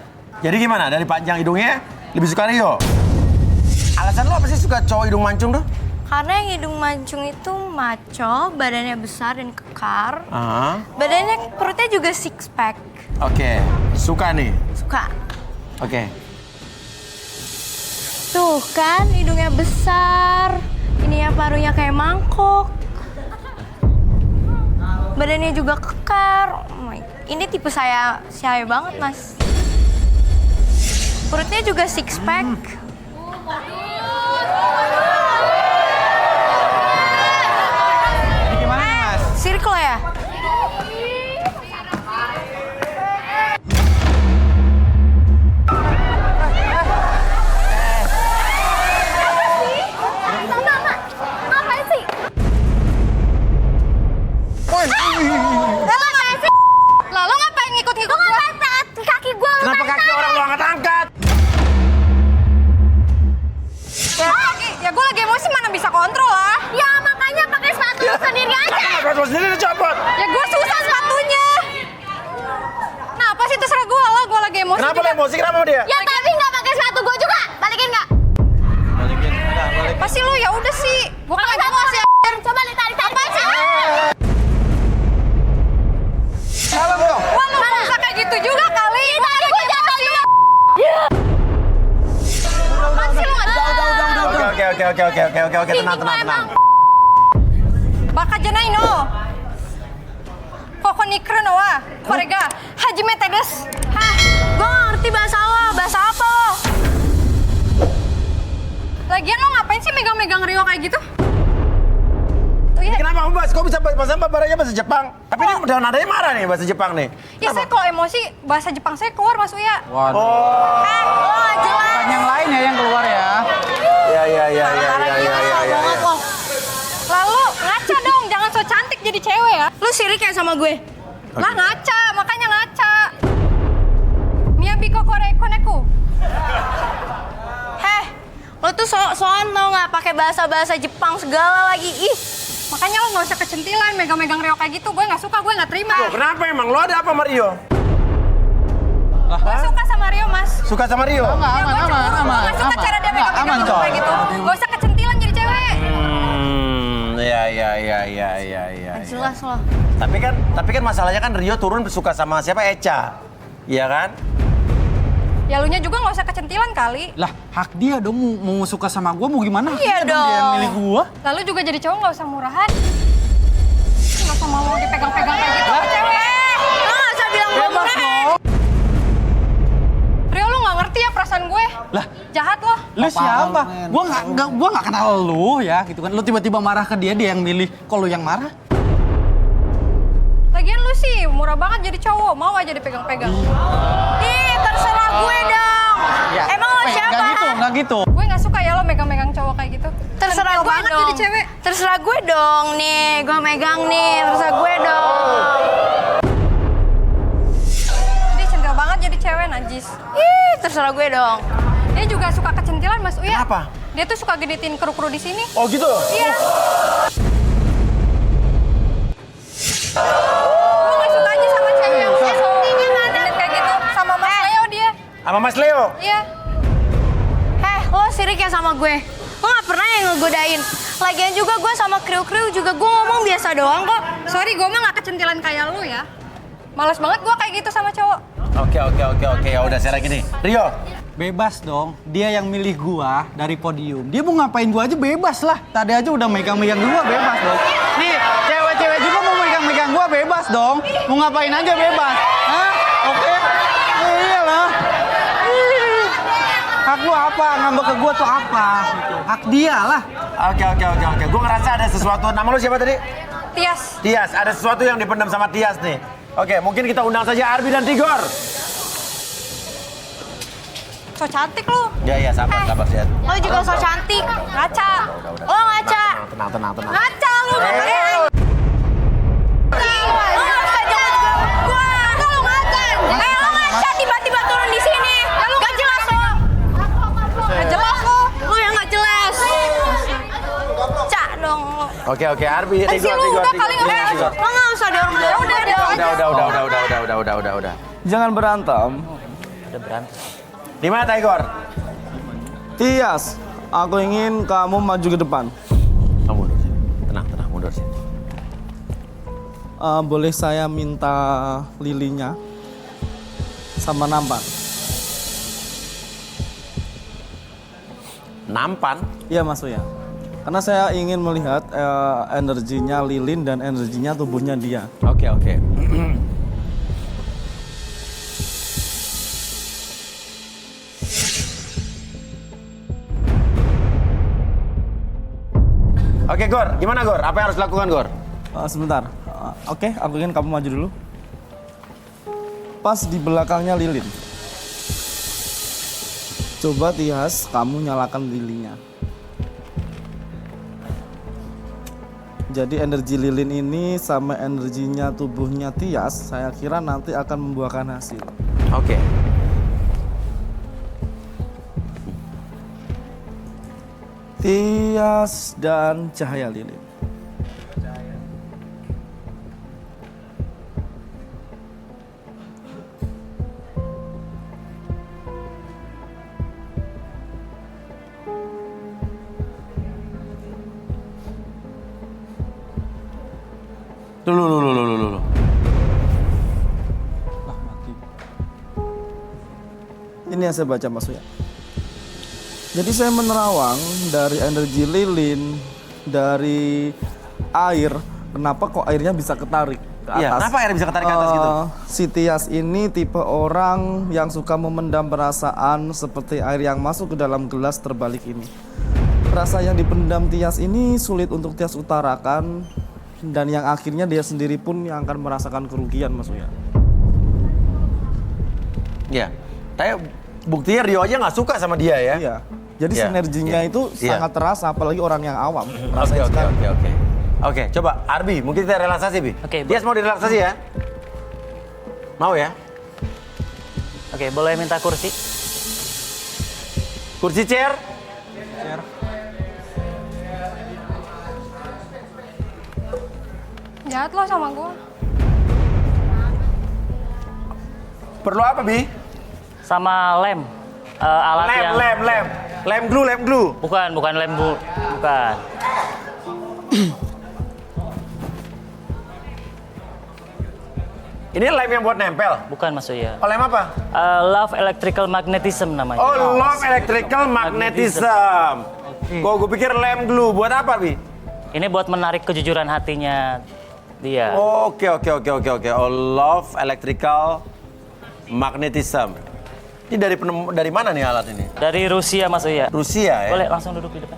Jadi gimana? Dari panjang hidungnya lebih suka Rio? Alasan lo apa sih suka cowok hidung mancung tuh? Karena yang hidung mancung itu maco, badannya besar dan kekar. Badannya, perutnya juga six pack. Oke. Suka nih? Suka. Oke. Tuh kan, hidungnya besar. Ininya parunya kayak mangkok. Badannya juga kekar. Oh my, ini tipe saya banget, Mas. Perutnya juga six pack. Ini gimana nih, Mas? Circle ya? Ngapain sih? Lah lo ngapain ngikut-ngikut gue? Kaki gue. Kenapa kaki orang lo angkat-angkat? Ya gue lagi emosi, mana bisa kontrol lah. Ya makanya pakai sepatu sendiri aja. Sepatu sendiri dicopot. Ya gue susah sepatunya. Nah apa sih, terserah gue lah, gue lagi emosi. Kenapa lo emosi? Kenapa dia? Ya tapi nggak pakai sepatu gue juga. Balikin nggak? Balikin. Pasti lu ya udah sih. Gue kan lagi emosi. Coba tarik. Apa sih? Salam dong. Wah lu nggak usah kayak gitu juga kali. Tadi gue jatuh juga. Masih lu nggak? Oke, tenang. Baka janay no. Koko nikro no wa. Korega. Hajimete desu. Hah? Gue nggak ngerti bahasa lo. Bahasa apa lo? Lagian lo ngapain sih megang-megang Rio kayak gitu? Uya. Kenapa kamu kok bisa bahasa Jepang? Tapi ini udah nadanya marah nih bahasa Jepang nih. Ya saya kalau emosi bahasa Jepang saya keluar Mas Uya. Waduh. Oh. Oh jelas. Bukan yang lain ya yang keluar ya. Ya. Lalu ngaca dong, jangan so cantik jadi cewek ya. Lu sirik ya sama gue? Lah ngaca, makanya ngaca. Miyabiko koreko neko. Heh, lo tuh soal tau nggak pakai bahasa Jepang segala lagi. Ih, makanya lo nggak usah kecentilan megang-megang Rio kayak gitu. Gue nggak suka, gue nggak terima. Loh, kenapa emang? Lo ada apa sama Rio? Gue suka sama Rio, Mas. Suka sama Rio? Gue nggak suka cara dia megang-megang gue kayak gitu. Gak usah kecentilan jadi cewek. Ya. Jelas loh. Tapi kan masalahnya kan Rio turun suka sama siapa? Echa. Iya kan? Ya lu nya juga nggak usah kecentilan kali. Lah, hak dia dong mau suka sama gua mau gimana? Iya dong. Dia yang milih gua. Lalu juga jadi cowok nggak usah murahan. Nggak usah mau dipegang-pegang kayak gitu sama cewek. Lo nggak usah bilang gue murahan. Rio lu nggak ngerti ya perasaan gue. Lah, jahat lo. Lu siapa? Gua nggak kenal lu ya gitu kan. Lu tiba-tiba marah ke dia yang milih. Kok lu yang marah? Lagian lu sih murah banget jadi cowok, mau aja dipegang-pegang. Ih, terserah gue dong. Ya. Emang lo siapa? Nggak gitu. Gue nggak suka ya lo megang-megang cowok kayak gitu. Terserah gue banget dong. Jadi cewek. Terserah gue dong nih, gue megang nih, terserah gue dong. Dia centil banget jadi cewek najis. Ih, terserah gue dong. Dia juga suka kecentilan Mas Uya. Kenapa? Dia tuh suka genitin kru-kru di sini. Oh gitu? Iya. Gue gak suka aja sama cewek yang genit kayak gitu. Sama Mas Leo dia. Sama Mas Leo? Iya. Lo sirik ya sama gue. Lo gak pernah yang ngegodain. Lagian juga gue sama kriu-kriu juga gue ngomong biasa doang kok. Sorry, gue mah gak kecentilan kayak lu ya. Males banget gue kayak gitu sama cowok. Oke. Ya udah sekarang gini. Rio. Bebas dong. Dia yang milih gua dari podium. Dia mau ngapain gua aja bebas lah. Tadi aja udah megang-megang gua bebas dong. Nih, cewek-cewek juga mau megang-megang gua bebas dong. Mau ngapain aja bebas. Hah? Oke? Iyalah. Hak lu apa? Ngambek ke gua tuh apa? Hak dia lah. Oke. Gue ngerasa ada sesuatu. Nama lu siapa tadi? Tias. Ada sesuatu yang dipendam sama Tias nih. Oke, mungkin kita undang saja Arbi dan Tigor. So cantik lu. Ya, sabar Sian. Lo juga so cantik. Ngaca. Udah. Lo ngaca. Tenang. Ngaca lu. Lo gak usah jemput gue. Lo ngaca. Lo ngaca tiba-tiba turun di sini. Gak jelas lo. Gak jelas lo. Lo yang gak jelas. Cak dong lo. Oke, Arbi, Tigor. Udah kali nggak. Lo nggak usah dorong. Udah. Jangan berantem. Udah berantem. Di mana Tigor? Tias, aku ingin kamu maju ke depan. Kamu mundur sini. Tenang, mundur sini. Boleh saya minta lilinya sama nampan? Nampan? Iya Mas Uya. Karena saya ingin melihat energinya lilin dan energinya tubuhnya dia. Oke. Oke, Gor. Gimana, Gor? Apa yang harus dilakukan, Gor? Sebentar. Oke, aku ingin kamu maju dulu. Pas di belakangnya lilin. Coba Tias, kamu nyalakan lilinnya. Jadi energi lilin ini sama energinya tubuhnya Tias, saya kira nanti akan membuahkan hasil. Oke. Tias dan cahaya lilin. Dulu. Lah, mati. Ini yang saya baca Mas Uya. Jadi saya menerawang dari energi lilin, dari air. Kenapa kok airnya bisa ketarik ke atas? Iya, kenapa airnya bisa ketarik ke atas gitu? Si Tias ini tipe orang yang suka memendam perasaan seperti air yang masuk ke dalam gelas terbalik ini. Rasa yang dipendam Tias ini sulit untuk Tias utarakan, dan yang akhirnya dia sendiri pun yang akan merasakan kerugian, Mas Uya. Iya. Tapi buktinya Rio aja nggak suka sama dia ya. Iya. Jadi Iya. sinerginya itu Iya. sangat terasa, apalagi orang yang awam. Oke, coba Arbi, mungkin kita relaksasi, Bi. Oke, Tias mau direlaksasi ya? Mau ya? Oke, boleh minta kursi? Kursi chair? Jahat lo sama gue. Perlu apa, Bi? Sama lem. Alat yang... Lem glue. Bukan lem bu. Bukan. Ini lem yang buat nempel? Bukan Mas Uya. Oh, lem apa? Love Electrical Magnetism namanya. Oh, Love Electrical Magnetism. Kok gue pikir lem glue. Buat apa, Bi? Ini buat menarik kejujuran hatinya dia. Oke. Oh, Love Electrical Magnetism. Ini dari mana nih alat ini? Dari Rusia Mas Uya. Rusia ya? Boleh langsung duduk di depan.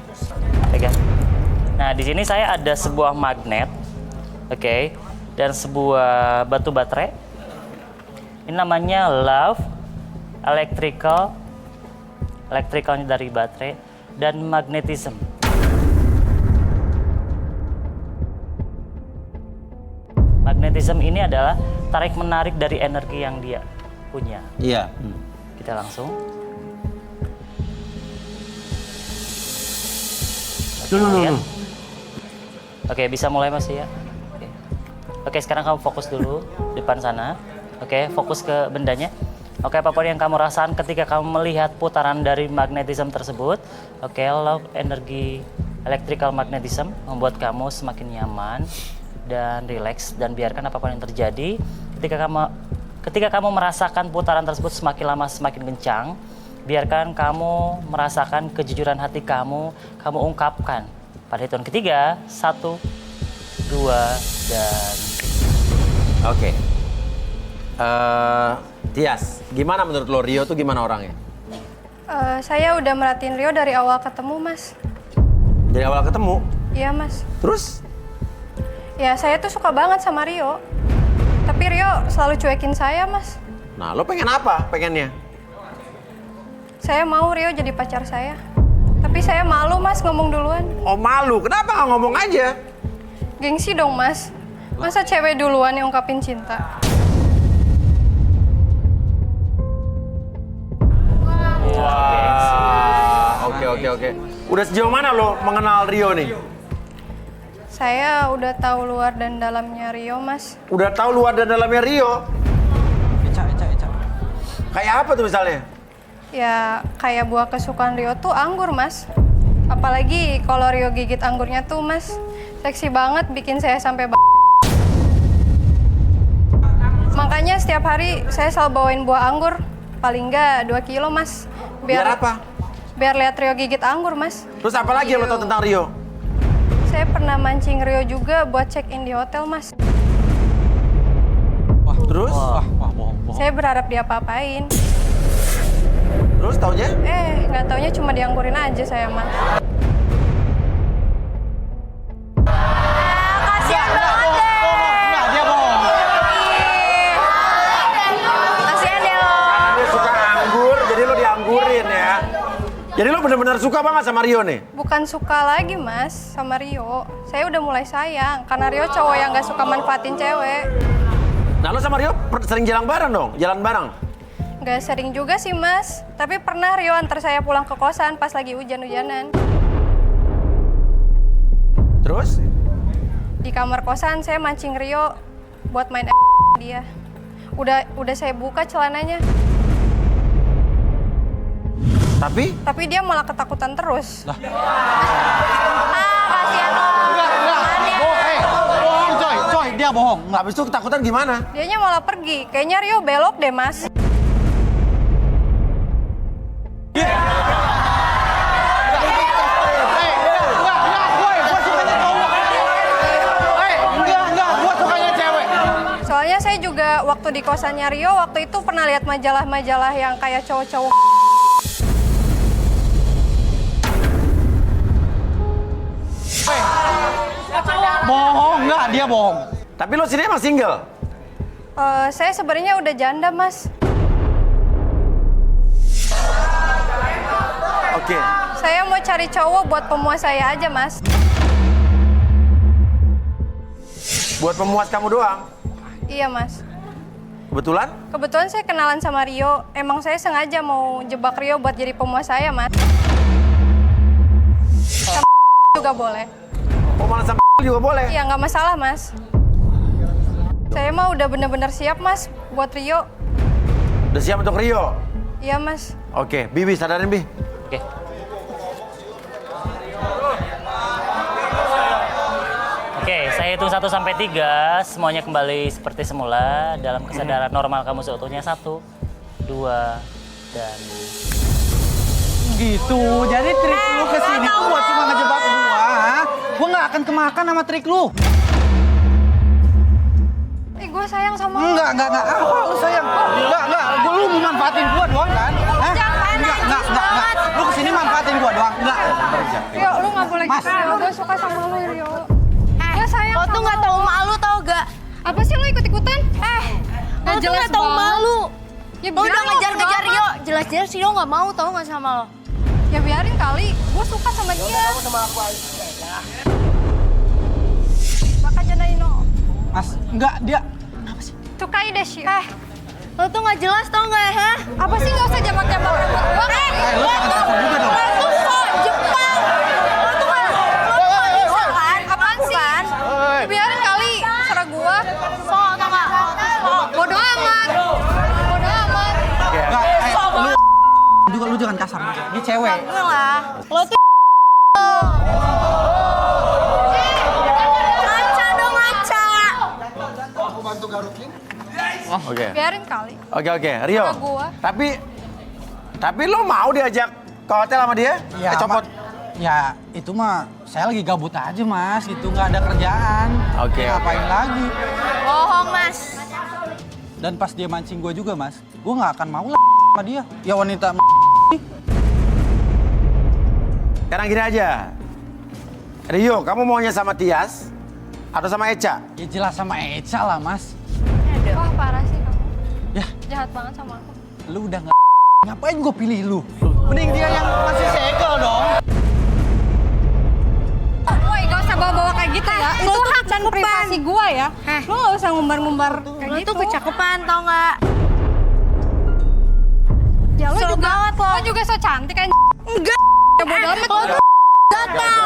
Pegang. Nah, di sini saya ada sebuah magnet. Oke. Dan sebuah batu baterai. Ini namanya Love Electrical. Electricalnya dari baterai dan magnetism. Magnetism ini adalah tarik menarik dari energi yang dia punya. Iya. Kita langsung. Lihat. Oke, bisa mulai Mas ya. Oke, sekarang kamu fokus dulu depan sana. Oke, fokus ke bendanya. Oke, apapun yang kamu rasakan ketika kamu melihat putaran dari magnetism tersebut. Oke, love energi electrical magnetism membuat kamu semakin nyaman dan rileks, dan biarkan apapun yang terjadi ketika kamu merasakan putaran tersebut semakin lama semakin kencang, biarkan kamu merasakan kejujuran hati kamu ungkapkan pada hitungan ketiga, 1, 2, dan Oke. Tias, gimana menurut lo Rio tuh gimana orangnya? Saya udah merhatiin Rio dari awal ketemu, Mas. Dari awal ketemu? Iya, Mas. Terus? Ya, saya tuh suka banget sama Rio. Tapi Rio selalu cuekin saya, Mas. Nah, lo pengen apa pengennya? Saya mau Rio jadi pacar saya. Tapi saya malu, Mas, ngomong duluan. Oh, malu? Kenapa nggak ngomong aja? Gengsi dong, Mas. Masa cewek duluan yang ungkapin cinta? Wah, oke. Udah sejauh mana lo mengenal Rio nih? Saya udah tahu luar dan dalamnya Rio, Mas. Udah tahu luar dan dalamnya Rio? Eca. Kayak apa tuh misalnya? Ya, kayak buah kesukaan Rio tuh anggur, Mas. Apalagi kalau Rio gigit anggurnya tuh, Mas. Seksi banget, bikin saya sampai Makanya setiap hari saya selalu bawain buah anggur. Paling nggak 2 kilo, Mas. Biar apa? Biar lihat Rio gigit anggur, Mas. Terus apa lagi yang lo tahu tentang Rio? Saya pernah mancing Rio juga buat check-in di hotel, Mas. Wah, Terus? Wah, bohong. Saya berharap dia apa-apain. Terus taunya? Nggak taunya cuma dianggurin aja saya, Mas. Kasihan banget deh. Enggak, dia bohong. Kasihan deh lo. Karena dia suka anggur, jadi lo dianggurin ya. Jadi lo bener-bener suka banget sama Rio nih? Bukan suka lagi, Mas, sama Rio. Saya udah mulai sayang, karena Rio cowok yang nggak suka manfaatin cewek. Nah lo sama Rio sering jalan bareng dong? Jalan bareng? Nggak sering juga sih, Mas. Tapi pernah Rio antar saya pulang ke kosan pas lagi hujan-hujanan. Terus? Di kamar kosan saya mancing Rio buat main dia. Udah saya buka celananya. Tapi dia malah ketakutan terus. Lah. Kasihan lo. Bohong, coy, dia bohong. habis itu ketakutan gimana? Dianya malah pergi. Kayaknya Rio belok deh, Mas. Soalnya saya juga waktu di kosannya Rio, waktu itu pernah lihat majalah-majalah yang kayak cowok-cowok. Bohong, enggak, dia bohong. Tapi lo sini emang single? Saya sebenarnya udah janda, Mas. Oke. Saya mau cari cowok buat pemuas saya aja, Mas. Buat memuas kamu doang? Iya, Mas. Kebetulan? Kebetulan saya kenalan sama Rio. Emang saya sengaja mau jebak Rio buat jadi pemuas saya, Mas. Sama juga boleh. Oh, malah sama juga boleh? Iya, nggak masalah, Mas. Saya mah udah bener-bener siap, Mas, buat Rio. Udah siap untuk Rio? Iya, Mas. Oke, Bibi sadarin, Bi. Oke. Oke, saya hitung 1 sampai 3, semuanya kembali seperti semula dalam kesadaran normal kamu seutuhnya. 1, 2, dan... Gitu, jadi trik lu kesini tuh buat cuma ngejebak gua, ha? Gua nggak akan kemakan sama trik lu. Gue sayang sama lu. Enggak. Apa lu sayang? Enggak. Lu mau manfaatin gua doang kan? Hah? Enggak. Lu kesini manfaatin gua doang. Enggak. Rio, lu nggak boleh Mas. gitu. Gue suka sama lu, Rio. Gue sayang Lo tuh nggak tahu malu tau gak? Apa sih lu ikut-ikutan? Lo tuh nggak tahu malu. Ya, Lo udah biarin, ngejar-ngejar nggak Rio. apa. Jelas-jelas Rio nggak mau tau nggak sama lo. Ya biarin kali. Gue suka sama dia. Baka Janaino. Mas, enggak dia. Tukai deh sih. Lo tuh nggak jelas tau nggak ya? Apa sih nggak usah jambak-jambak rambut gue? Lu jangan kasar juga dong. Lo tuh sok Jepang. Lo tuh nggak bisa kan? Apaan sih? Biarin kali. Serah gue. Sok tau nggak? Bodoh amat. Bodoh amat. Lu jangan kasar. Dia cewek. Gue lah. Lo tuh ngaca dong ngaca. Oke. Biarin kali. Oke, Rio. Sama gua. Tapi lo mau diajak ke hotel sama dia? Copot. Ya, itu mah saya lagi gabut aja, Mas. Gitu nggak ada kerjaan. Oke. Ngapain lagi? Bohong Mas. Dan pas dia mancing gue juga, Mas. Gue nggak akan mau lah sama dia. Ya wanita Sekarang gini aja. Rio, kamu maunya sama Tias atau sama Eca? ya jelas sama Eca lah, Mas. Wah, parah sih kamu. Ya. Jahat banget sama aku. Lu udah ngapain gue pilih lu? Mending dia yang masih segel dong. Woi, gak usah bawa-bawa kayak gitu ya. Lo Itu tuh hak dan privasi gue ya. Lo gak usah ngumbar-ngumbar kayak Lo gitu. tuh kecakepan tau nggak? Ya lo So juga, banget lo. lo juga so cantik kan. Enggak. Ya bodo amat. Lo tuh gatal.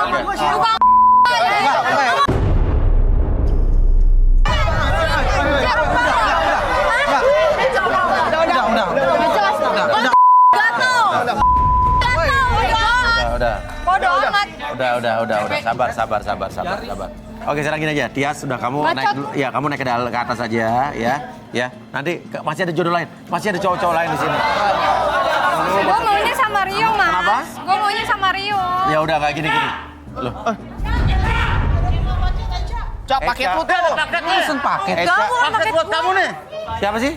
Udah. Bodo amat. Udah. Sabar. Oke, sekarang gini aja. Tias, sudah kamu Bacot. naik dulu. Ya, kamu naik ke atas aja, ya. Ya. Nanti masih ada jodoh lain. Masih ada cowok-cowok lain di sini. Gue maunya sama Rio, Mas. Kenapa? Gue maunya sama Rio. Ya udah kayak gini. Loh. Cak, paket Eca. lu tuh. Pesen paket. Eca. Paket buat kamu nih. Siapa sih?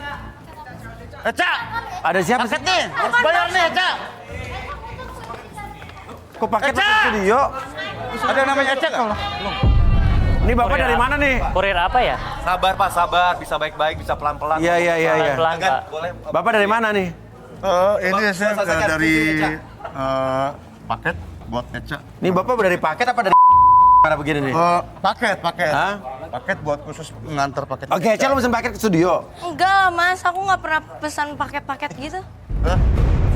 Cak, Ada siapa sih? paket nih. Harus bayar nih, Cak. Kok paket masuk studio? Ada yang namanya Cak kalau. Ini Bapak dari mana nih? Kurir apa ya? Sabar, Pak, sabar. Bisa baik-baik, bisa pelan-pelan. Iya. Pelan-pelan, Pak. Boleh. Bapak dari mana nih? Ini saya selesaikan. dari Eca. paket buat Eca. Nih Bapak dari paket apa dari mana begini nih? Paket. Hah? Paket buat khusus mengantar paket. Oke, Eca lo pesen paket ke studio. Enggak lah Mas, aku nggak pernah pesan paket-paket gitu. Hah?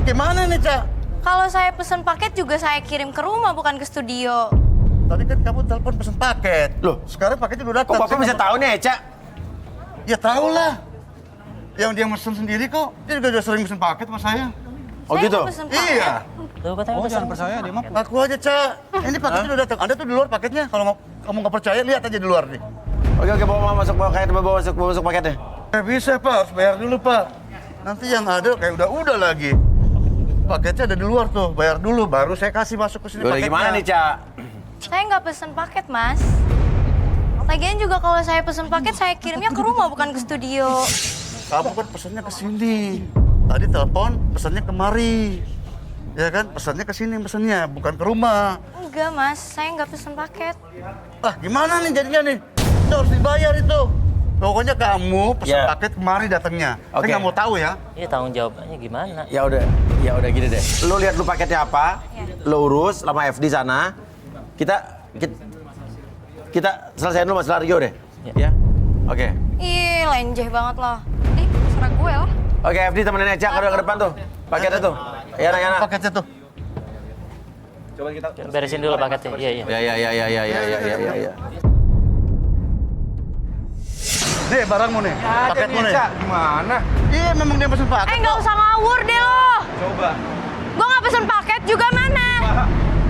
Gimana nih, Ca? Kalau saya pesan paket juga saya kirim ke rumah bukan ke studio. Tadi kan kamu telepon pesen paket. Loh, Sekarang paketnya udah kok datang. Bapak bisa tahu nih Eca? Ya tahu lah. Yang dia mesen sendiri kok. Dia juga udah sering pesen paket sama saya. Oh Saya gitu? nggak pesen paket. Iya. Tuh katanya Oh, pesan. jangan percaya dia mah. Ngaku aja, Ca. Ini paketnya udah datang. Ada tuh di luar paketnya. Kalau kamu nggak percaya, lihat aja di luar nih. Oke, bawa masuk paketnya. Bisa, Pak. Harus bayar dulu, Pak. Nanti yang ada kayak udah lagi. Paketnya ada di luar tuh. Bayar dulu, baru saya kasih masuk ke sini Udah paketnya. gimana nih, Ca? Saya nggak pesen paket Mas. Lagian juga kalau saya pesen paket saya kirimnya ke rumah bukan ke studio. Kamu kan pesennya ke sini. Tadi telepon, pesennya kemari. Ya kan, pesannya ke sini pesannya, bukan ke rumah. Enggak mas, saya nggak pesen paket. Ah, gimana nih jadinya nih? Itu harus dibayar itu. Pokoknya kamu pesan Ya. paket kemari datangnya. Oke. Saya nggak mau tahu ya. Iya tanggung jawabnya gimana? Ya udah gini deh. Lu lihat lu paketnya apa, lu urus sama FD sana. Kita selesaiin dulu masalah Rio deh. Ya. Oke. Ih, lenjeh banget loh. Serah gue lah. Oke, FD temenin Eca ke depan tuh. Paketnya tuh. Ya, Yana. Paketnya tuh. Coba kita Beresin dulu paketnya. Iya. Ya. Nih barangmu nih, paketmu nih. Gimana? Iya, memang dia pesen paket. Nggak usah ngawur deh lo. Coba. Gue nggak pesen paket juga mana.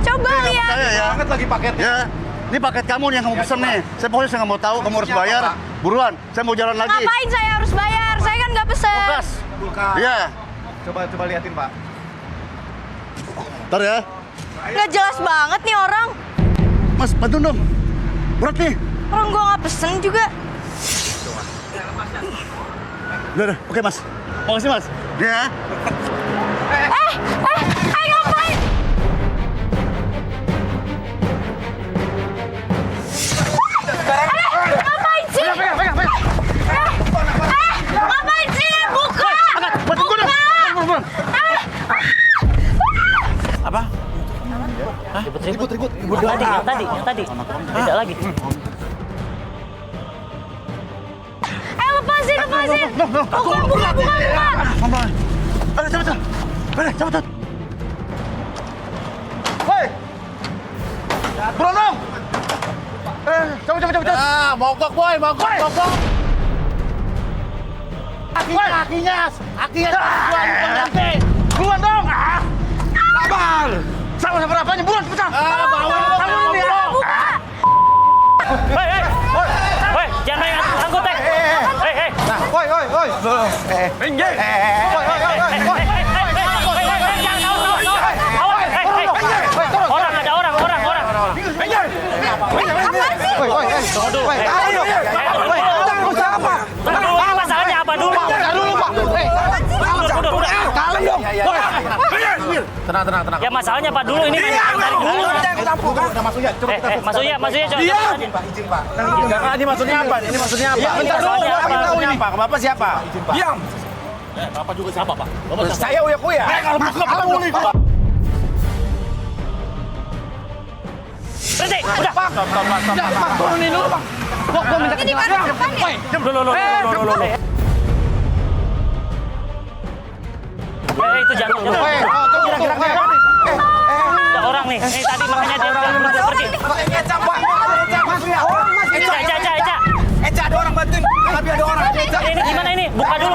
Coba lihat. Saya ya. Banget lagi paketnya. Ya, ini paket kamu nih yang kamu pesen nih. Saya pokoknya saya nggak mau tahu, kamu harus bayar. Buruan, saya mau jalan lagi. Ngapain saya harus bayar? Saya kan nggak pesen. Kulkas. Iya. Coba liatin, Pak. Ntar ya. Nggak jelas banget nih orang. Mas, bantu dong. Berat nih. Orang gue nggak pesen juga. Udah, oke Mas. Makasih Mas. Ya. Ngapain? Ngapain sih? Ngapain sih? Buka! Buka! Apa? Ribut. Yang tadi. Beda lagi. Lepasin! Buka! Cepet. Hei! Buruan dong! Cepet. Ah, mogok boy, mogok. Akinya. Buruan dong! Sabar! Sabar apanya? Buruan, cepetan! Woi, jangan main angkut teh. Hei. Woi. Minggir. Orang. Masalahnya apa dulu? Tenang. Ya masalahnya apa dulu ini dari dulu. Mas Uya coba. Kakak, ini maksudnya apa? Bentar dulu. Maksudnya apa? Bapak siapa? Diam. Bapak juga siapa, Pak? Saya Uya. Kalau kamu nih. Berhenti, udah. Pak, turunin dulu, Pak. Gua minta Ini baru depan ya? Dulu. Itu jangan. Ada orang nih. Tadi makanya dia udah pergi. Eca, ada orang bantuin. Tapi ada orang. Ini gimana ini? Buka dulu.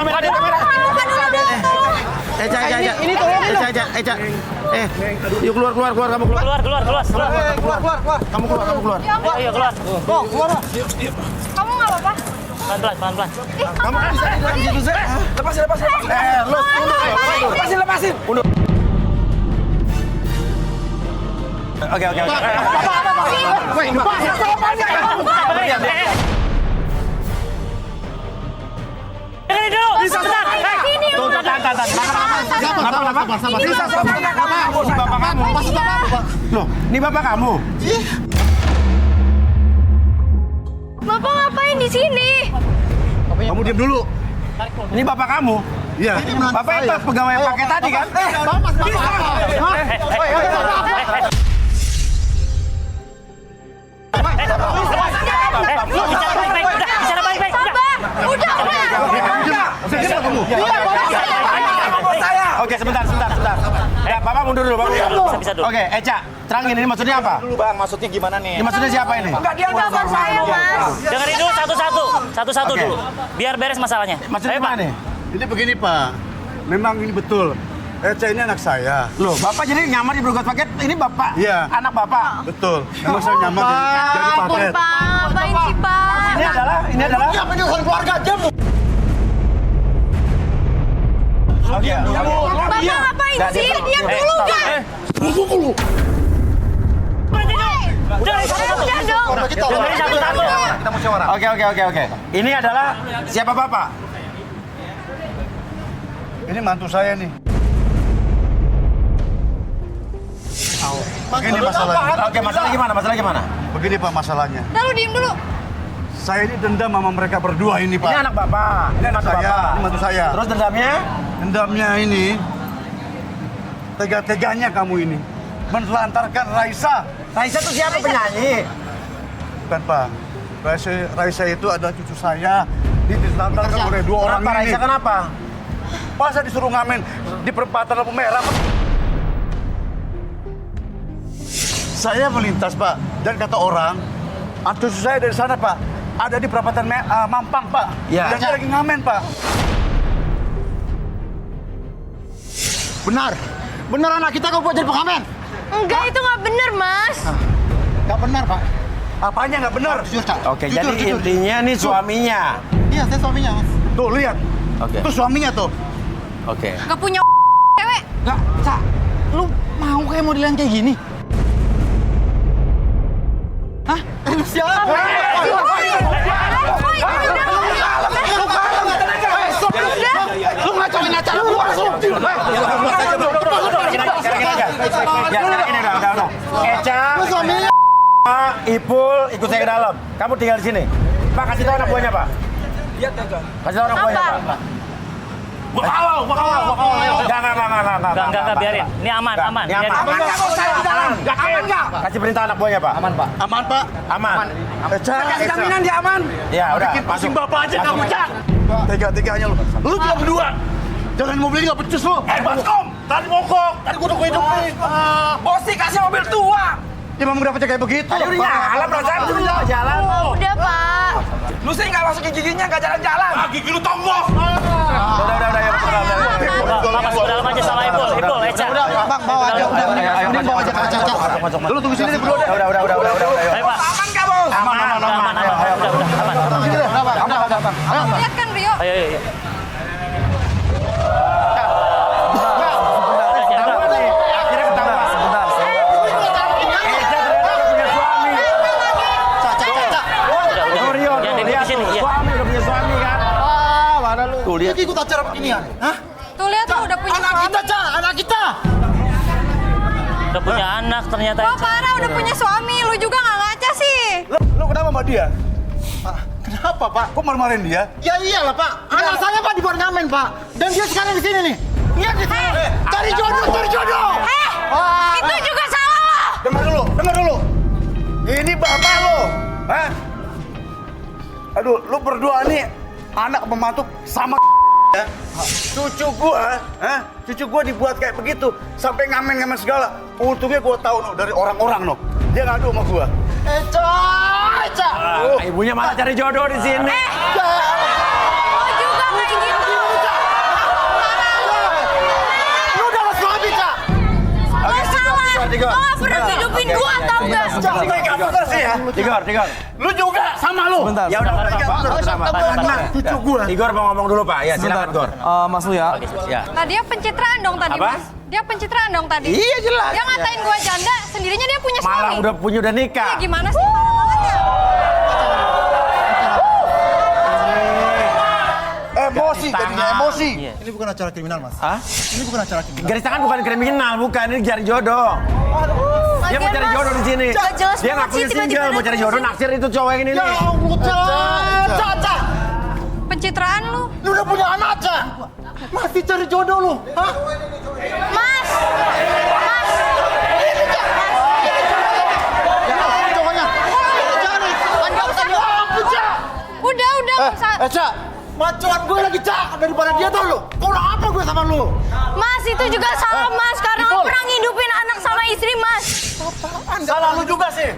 Eca. Yuk keluar kamu keluar. Keluar. Kamu keluar. Ayo keluar. Keluar. Kamu nggak apa-apa? Pelan-pelan. Kamu kan bisa di dalam situ, Zek. Lepasin. Lepasin. Mundur. Oke. Dengerin dulu. Sebentar. Tuh, tahan. Kenapa? Ini bapak kamu. Loh, ini bapak kamu. Bapak ngapain di sini? Kamu diam dulu. Ini bapak kamu. Iya. Bapak itu pegawai paket tadi kan? Bicara baik-baik. Udah. Oke, sebentar. Ya, Bapak mundur dulu, Bisa dulu. Oke, Eca, terangin ini maksudnya apa? Dulu, Bang, maksudnya gimana nih? Ini maksudnya siapa ini? Bapak saya, Mas. Dengerin dulu satu-satu Oke. dulu. Biar beres masalahnya. Maksudnya Ayo, Pak. gimana nih? Ini begini Pak, memang ini betul. Eca ini anak saya. Loh, Bapak jadi nyamar di Brogot Paket, ini Bapak? Iya. Anak Bapak? Betul. Memang saya nyamar jadi paket. Pak, ngapain sih, Pak? Ini adalah Dia penyusuan keluarga, diam lu. Oke. Bapak ngapain sih? Diam dulu, Kak. Dengerin satu-satu. Kita musyawarah. Oke. Ini adalah siapa Bapak? Ini mantu saya nih. Begini masalahnya. Oke, masalah gimana? Begini Pak masalahnya. Udah lu diem dulu. Saya ini dendam sama mereka berdua ini Pak. Ini anak bapak, ini anak saya, bapak. ini mantu saya. Terus dendamnya? Dendamnya ini, tega-teganya kamu ini menelantarkan Raisa. Raisa tuh siapa penyanyi? Bukan Pak. Raisa itu adalah cucu saya. Ditelantarkan oleh dua orang Kenapa ini. Raisa kenapa? Masa disuruh ngamen di perempatan lampu merah? Saya melintas Pak, dan kata orang, cucu saya dari sana Pak, ada di perempatan Mampang Pak. Ya. Dan dia lagi ngamen Pak. Benar. Benar anak kita kok buat jadi pengamen. Enggak, itu nggak bener, Mas. Nggak benar, Pak. Apanya nggak benar? Jujur, Cak. Oke, jadi intinya nih suaminya. Iya, saya suaminya, Mas. Tuh, lihat. Oke. Itu suaminya tuh. Oke. Nggak punya cewek. Nggak, Cak. Lu mau kayak modelan kayak gini? Hah? Siapa? Lu ngacauin acara gua langsung. Ya, sekarang ini udah. Eca, Ipul, ikut saya ke dalam. Kamu tinggal di sini. Pak, kasih tahu anak buahnya, Pak. Iya, kasih tahu anak buahnya, Pak. Bakawal. Enggak, biarin. Ini aman. Ini aman. Aman. Kasih perintah anak buahnya, Pak. Aman, Pak. Aman Pak. Aman. Eca, Kasih jaminan dia aman. Ya, udah. bikin pusing Masuk. bapak aja kamu Cak. Tega-teganya lu. Lu juga berdua. Jangan mobil nggak becus lu. Baskom, tadi mogok. Tadi gua udah hidupin. Bosi kasih mobil tua. Ya memang udah kayak begitu. Tadi udah nyala, perasaan itu udah jalan. Udah, Pak. Lu sih nggak masukin giginya, nggak jalan-jalan. Gigi lu tombol. Udah, ya. Pak, masuk ke dalam aja sama Ipul, Eca. Bang, bawa aja. Udah, bawa aja ke Cak. Lu tunggu sini deh berdua deh. Udah. Ayo, Pak. Aman nggak, Bos? Aman. Udah, aman. Lihat kan, Rio. Ayo. Tuh lihat. Ikut acara beginian. Hah? Tuh lihat tuh udah punya Anak suami. kita, Cak. Anak kita. Udah punya anak ternyata. Wah, parah udah punya suami. Lu juga nggak ngaca sih. Lu kenapa sama dia? Kenapa Pak? Kok marah-marahin dia? Ya iyalah, Pak. Anak saya Pak dibuat ngamen, Pak. Dan dia sekarang di sini nih. Lihat di sini. Cari jodoh. Itu juga salah lo. Dengar dulu. Ini bapak lo. Hah? Aduh, lu berdua nih anak pembantu sama ya. Cucu gua dibuat kayak begitu sampai ngamen-ngamen segala. Untungnya gua tahu no, dari orang-orang no. Dia ngadu sama gua. Eca. Ibunya malah cari jodoh di sini. Lo juga kayak gitu. Lu udah gak suami, Cak. Lo salah. Lo nggak pernah hidupin gua, tau nggak? Bener sih ya. Tigor. Lu juga sama lu. Sebentar. Ya udah, Pak. Cucu gua. Tigor mau ngomong dulu, Pak. Ya, silakan, Gor. Mas Lu ya. Ya. Nah, dia pencitraan dong tadi, Apa? Mas. Dia pencitraan dong tadi. Iya, jelas. Dia ngatain gua janda, sendirinya dia punya suami. Malah udah nikah. Ya, gimana sih? Parah banget ya. Emosi jadinya emosi. Iya. Ini bukan acara kriminal, Mas. Hah? Ini bukan acara kriminal. Garis tangan bukan kriminal, bukan. Ini cari jodoh. Dia mau cari jodoh di sini. Gak jelas Dia banget ngakuin sih, tiba-tiba single, mau cari datang jodoh, ke sini. naksir itu cowok yang ini nih. Cak. Pencitraan lu. Lu udah punya anak, Cak. Masih cari jodoh lu. Hah? Mas. Cowoknya. Udah, nggak usah. Cak. Macuan gue lagi, Cak. Daripada dia tuh lu. Kurang apa gue sama lu? Mas, itu juga salah, Mas. Karena lo pernah ngidupin anak sama istri, Mas. Salah lu juga sih.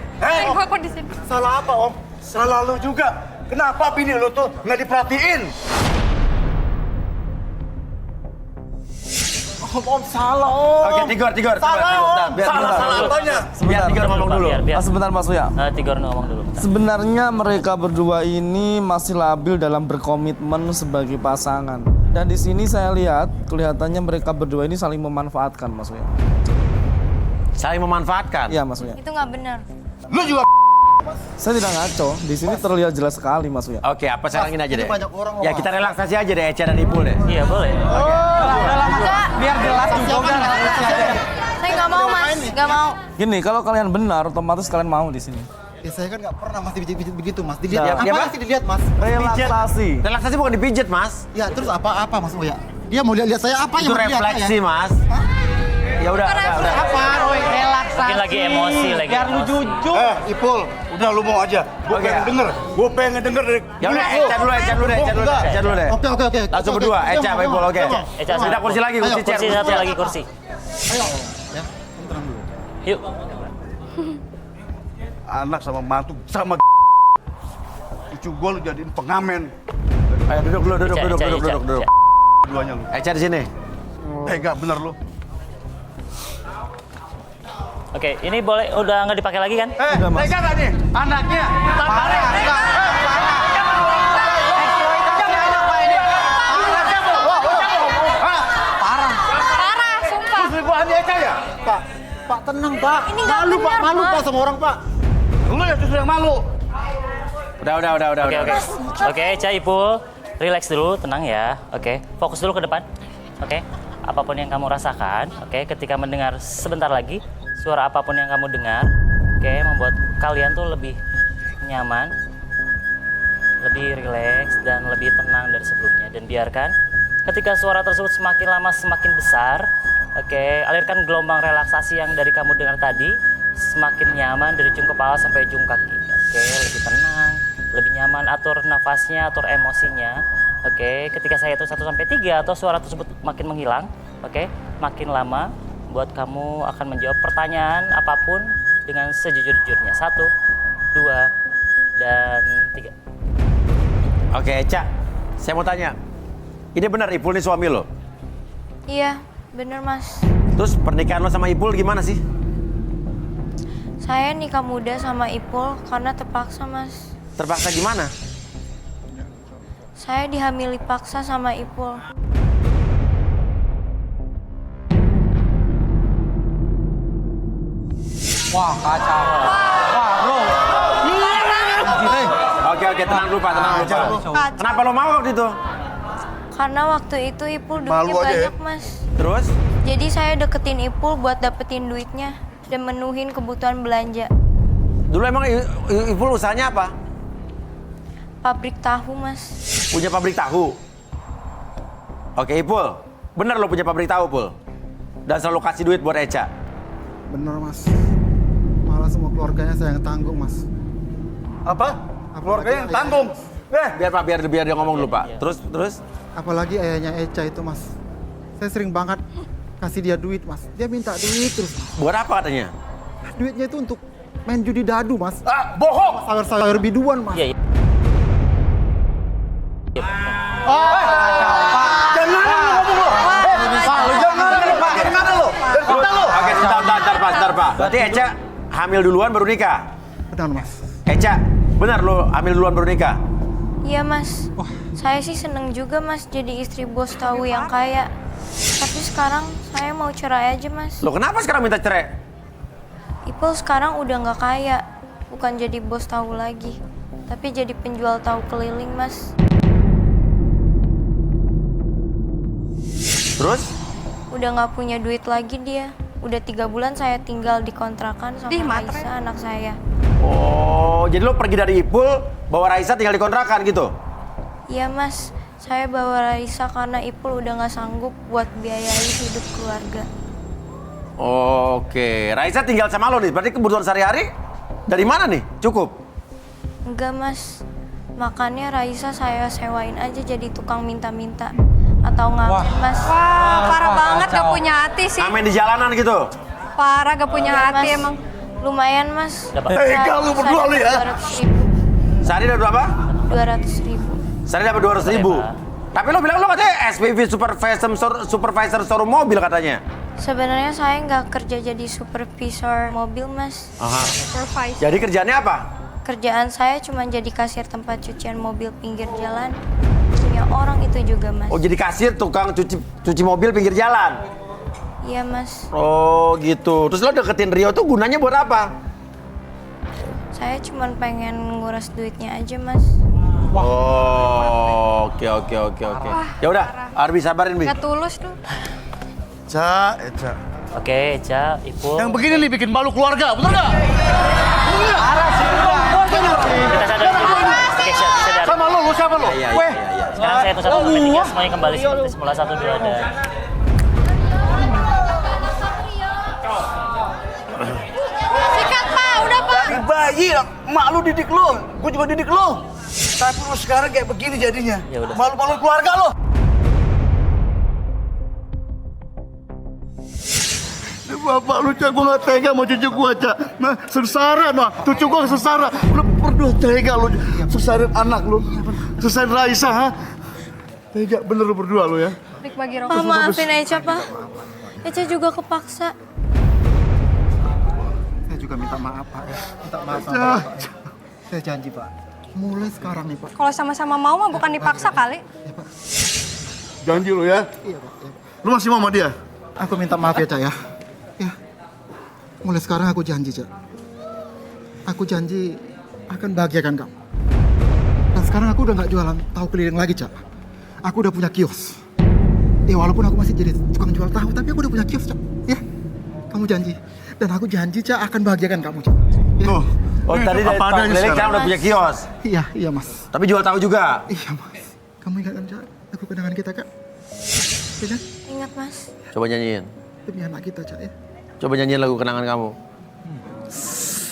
Gua kok di sini. Salah apa, Om? Salah lu juga. Kenapa bini lu tuh nggak diperhatiin? Om salah, Om. Oke, Tigor. Salah, Om. Salah apanya? Biar Tigor ngomong dulu. Sebentar Mas Lu ya. Tigor ngomong dulu. Sebenarnya mereka berdua ini masih labil dalam berkomitmen sebagai pasangan. Dan di sini saya lihat kelihatannya mereka berdua ini saling memanfaatkan, Mas Lu ya. Saling memanfaatkan. Iya, Mas Lu ya. Itu nggak benar. Lu juga Saya tidak ngaco. Di sini terlihat jelas sekali, Mas Lu ya. Oke, apa sekarang ini aja deh. banyak orang Ya, kita relaksasi aja deh, Eca dan Ipul deh. Iya, boleh. Enggak. Biar jelas juga kan. Saya nggak nggak mau mas, nggak mau. Gini, kalau kalian benar, otomatis kalian mau di sini. Ya saya kan nggak pernah mas dipijit begitu mas. Dilihat Ya, apa sih dilihat mas? Relaksasi. Relaksasi bukan dipijet, Mas. Ya terus apa mas Uya? Dia mau lihat saya apa Itu yang mau dilihat, refleksi, ya? Mas. Ya udah. Apa? Roy, relaksasi. Mungkin lagi emosi, lagi Biar lu emosi. jujur. Ipul, udah lu mau aja. Gue Oke. pengen denger. Gue pengen denger dari. Ya udah, Eca dulu deh. Oke. Langsung berdua, Eca, Pak Ipul, oke. Eca, Pindah kursi lagi, kursi chair. Kursi satu lagi kursi. Ayo. Ya, kamu tenang dulu. Yuk. Anak sama mantu sama cucu gue lu jadiin pengamen. Ayo duduk dulu, Eca. duduk. Duanya lu. Eca di sini. Tega bener lu. Oke, ini boleh udah nggak dipakai lagi kan? Tega gak nih? Anaknya. Parah. Parah, sumpah. Selingkuhan dia Eca ya? Pak tenang pak. Ini nggak Malu pak, benar, malu Pak. pak sama orang pak. Lu ya justru yang malu. Udah. Oke, Eca, Ipul, relax dulu, tenang ya. Oke, fokus dulu ke depan. Oke, apapun yang kamu rasakan, oke, ketika mendengar sebentar lagi suara apapun yang kamu dengar, oke, membuat kalian tuh lebih nyaman, lebih rileks dan lebih tenang dari sebelumnya. Dan biarkan ketika suara tersebut semakin lama semakin besar, oke, alirkan gelombang relaksasi yang dari kamu dengar tadi semakin nyaman dari ujung kepala sampai ujung kaki. Oke, lebih tenang, lebih nyaman, atur nafasnya, atur emosinya. Oke, ketika saya hitung 1 sampai 3 atau suara tersebut makin menghilang, oke, makin lama buat kamu akan menjawab pertanyaan apapun dengan sejujur-jujurnya. 1, 2, dan 3. Oke, Eca. Saya mau tanya. Ini benar Ipul ini suami lo? Iya, bener mas. Terus pernikahan lo sama Ipul gimana sih? Saya nikah muda sama Ipul karena terpaksa mas. Terpaksa gimana? Saya dihamili paksa sama Ipul. Wah kacau. Wah bro. Oke, tenang dulu Pak, tenang dulu Pak. Kenapa lo mau waktu itu? Karena waktu itu Ipul Malu duitnya aja ya? banyak mas. Terus? Jadi saya deketin Ipul buat dapetin duitnya dan menuhin kebutuhan belanja. Dulu emang Ipul usahanya apa? Pabrik tahu mas. Punya pabrik tahu? Oke, Ipul. Bener lo punya pabrik tahu, Pul? Dan selalu kasih duit buat Eca? Bener mas. Malah semua keluarganya saya yang tanggung mas. Apa? Keluarganya yang tanggung. Biar dia ngomong dulu, Pak. Terus? Apalagi ayahnya Eca itu mas. Saya sering banget kasih dia duit mas. Dia minta duit terus. Buat apa katanya? Duitnya itu untuk main judi dadu mas. Bohong! Sayur-sayur biduan mas. Iya. Jangan lu ngomong lo. Pak, lu jangan Pak. Gimana lo? Dari kita lo. Oke, sebentar, Pak. Berarti Eca hamil duluan baru nikah? Benar mas. Eca, benar lo hamil duluan baru nikah? Iya mas. Saya sih seneng juga mas jadi istri bos tahu yang kaya. Tapi sekarang saya mau cerai aja mas. Lo kenapa sekarang minta cerai? Ipul sekarang udah nggak kaya. Bukan jadi bos tahu lagi. Tapi jadi penjual tahu keliling mas. Terus? Udah nggak punya duit lagi dia. Udah 3 bulan saya tinggal di kontrakan sama Raisa anak saya. Oh, jadi lo pergi dari Ipul, bawa Raisa tinggal di kontrakan gitu? Iya mas, saya bawa Raisa karena Ipul udah nggak sanggup buat biayai hidup keluarga. Oke, Raisa tinggal sama lo nih, berarti kebutuhan sehari-hari dari mana nih? Cukup? Enggak mas, makanya Raisa saya sewain aja jadi tukang minta-minta. Atau ngamen mas. Wah, parah banget gak punya hati sih. Ngamen di jalanan gitu? Parah gak punya Iya, hati Mas. emang. Lumayan mas. Tega lu berdua lu ya. 200.000. Sehari dapat berapa? 200.000. Sehari dapat 200.000. Tapi lo bilang lo katanya SPV supervisor showroom mobil katanya. Sebenarnya saya nggak kerja jadi supervisor mobil mas. Aha. Supervise. Jadi kerjaannya apa? Kerjaan saya cuma jadi kasir tempat cucian mobil pinggir jalan. Punya orang itu juga mas. Oh, jadi kasir tukang cuci mobil pinggir jalan? Iya mas. Oh gitu. Terus lo deketin Rio tuh gunanya buat apa? Saya cuma pengen nguras duitnya aja mas. Oh, oke. Ya udah, Arbi sabarin Bi. Gak tulus tuh. Eca. Oke, Eca, Ipul. Yang begini nih bikin malu keluarga, betul nggak? Kita sadar dulu. Oke, sadar. Sama lu siapa lu? Weh. Sekarang saya hitung 1 sampai 3, semuanya kembali seperti semula. 1, 2, dan... Sikat Pak, udah Pak. Dari bayi, mak lu didik lu, gue juga didik lu. Tapi lu sekarang kayak begini jadinya. Ya udah. Malu-malu keluarga lu. Bapak lu, Cak, gue gak tega mau cucu gue, Cak. Nah, sengsara, nah. Cucu gue sengsara. Lu berdua tega lu. Sengsarin anak lu. Sengsarin Raisa, ha? Tega bener lu berdua lu ya. Pak, maafin Eca, Pak. Eca juga kepaksa. Saya juga minta maaf, Pak. Minta maaf sama Bapak. Saya janji, Pak. Mulai sekarang nih, Pak. Kalau sama-sama mau mah bukan dipaksa kali. Janji lu ya? Iya, Pak. Lu masih mau sama dia? Aku minta maaf ya, Cak ya. Ya. Mulai sekarang aku janji, Cak. Aku janji akan bahagiakan kamu. Dan sekarang aku udah nggak jualan tahu keliling lagi, Cak. Aku udah punya kios. Ya walaupun aku masih jadi tukang jual tahu, tapi aku udah punya kios, Cak. Ya. Kamu janji. Dan aku janji, Cak, akan bahagiakan kamu, Cak. Ya. Oh, tadi dari apa tahu adanya keliling sekarang. Cak udah punya kios. Iya, Mas. Tapi jual tahu juga. Iya, Mas. Kamu ingat kan, Cak? Aku kenangan kita, Kak. Ya kan? Ingat, Mas. Coba nyanyiin. Demi anak kita, Cak ya. Coba nyanyiin lagu kenangan kamu.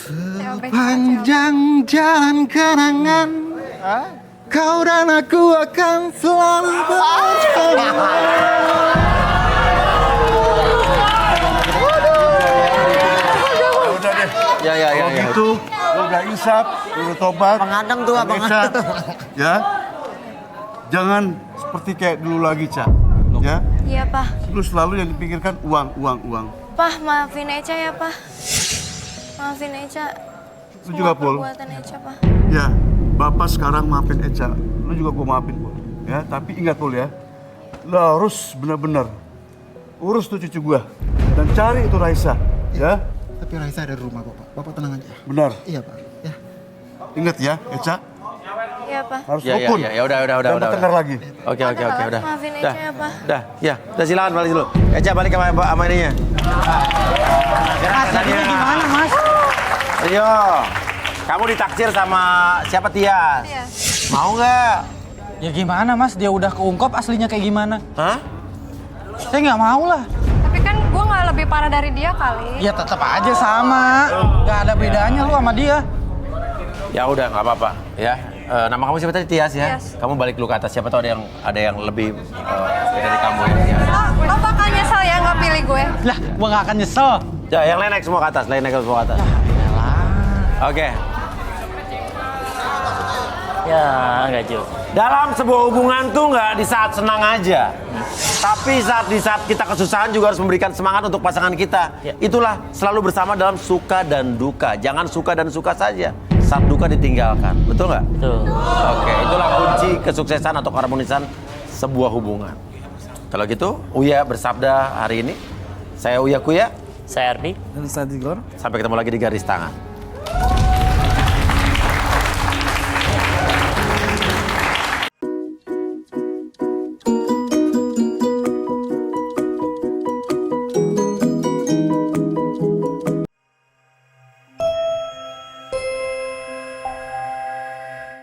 Sepanjang jalan kenangan, kau dan aku akan selalu bersama. Udah deh. Ya. Kalau gitu, lu udah insaf, lu udah tobat. Pengadang tuh, Abang. Eca, ya. Jangan seperti kayak dulu lagi, Cak. Ya. Iya, Pak. Lu selalu yang dipikirkan uang. Pak, maafin Eca ya, Pak. Maafin Eca. Lu juga, Pul. Perbuatan Eca, Pak. Ya, Bapak sekarang maafin Eca. Lu juga gua maafin, Pul. Ya, tapi ingat, Pul ya. Lu harus benar-benar urus tuh cucu gua dan cari itu Raisa, ya. Tapi Raisa ada di rumah, Bapak. Bapak tenang aja. Benar. Iya, Pak. Ya. Ingat ya, Eca. Iya, Pak. Harus Ya, rukun. ya, udah. Jangan bertengkar lagi. Oke, udah. Maafin Eca ya, Pak. Udah silakan balik dulu. Eca balik sama ininya. Jadinya gimana, Mas? Ayo, kamu ditaksir sama siapa, Tias? Mau nggak? Ya gimana, Mas? Dia udah keungkap aslinya kayak gimana? Hah? Saya nggak mau lah. Tapi kan gue nggak lebih parah dari dia kali. Ya tetap aja sama. Nggak ada bedanya lu sama dia. Ya udah, nggak apa-apa. Ya, nama kamu siapa tadi, Tias ya? Tias. Kamu balik dulu ke atas. Siapa tahu ada yang lebih dari kamu ya. Lo bakal nyesel ya nggak pilih gue. Lah, gua nggak akan nyesel. Ya, yang lain naik semua ke atas. Oke. Ya, enggak Jo. Dalam sebuah hubungan tuh nggak di saat senang aja. Tapi di saat kita kesusahan juga harus memberikan semangat untuk pasangan kita. Ya. Itulah selalu bersama dalam suka dan duka. Jangan suka dan suka saja. Saat duka ditinggalkan. Betul nggak? Tuh. Oke, itulah kunci kesuksesan atau keharmonisan sebuah hubungan. Kalau gitu, Uya bersabda hari ini. Saya Uya Kuya. Saya Ardi. Dan saya Digor. Sampai ketemu lagi di Garis Tangan.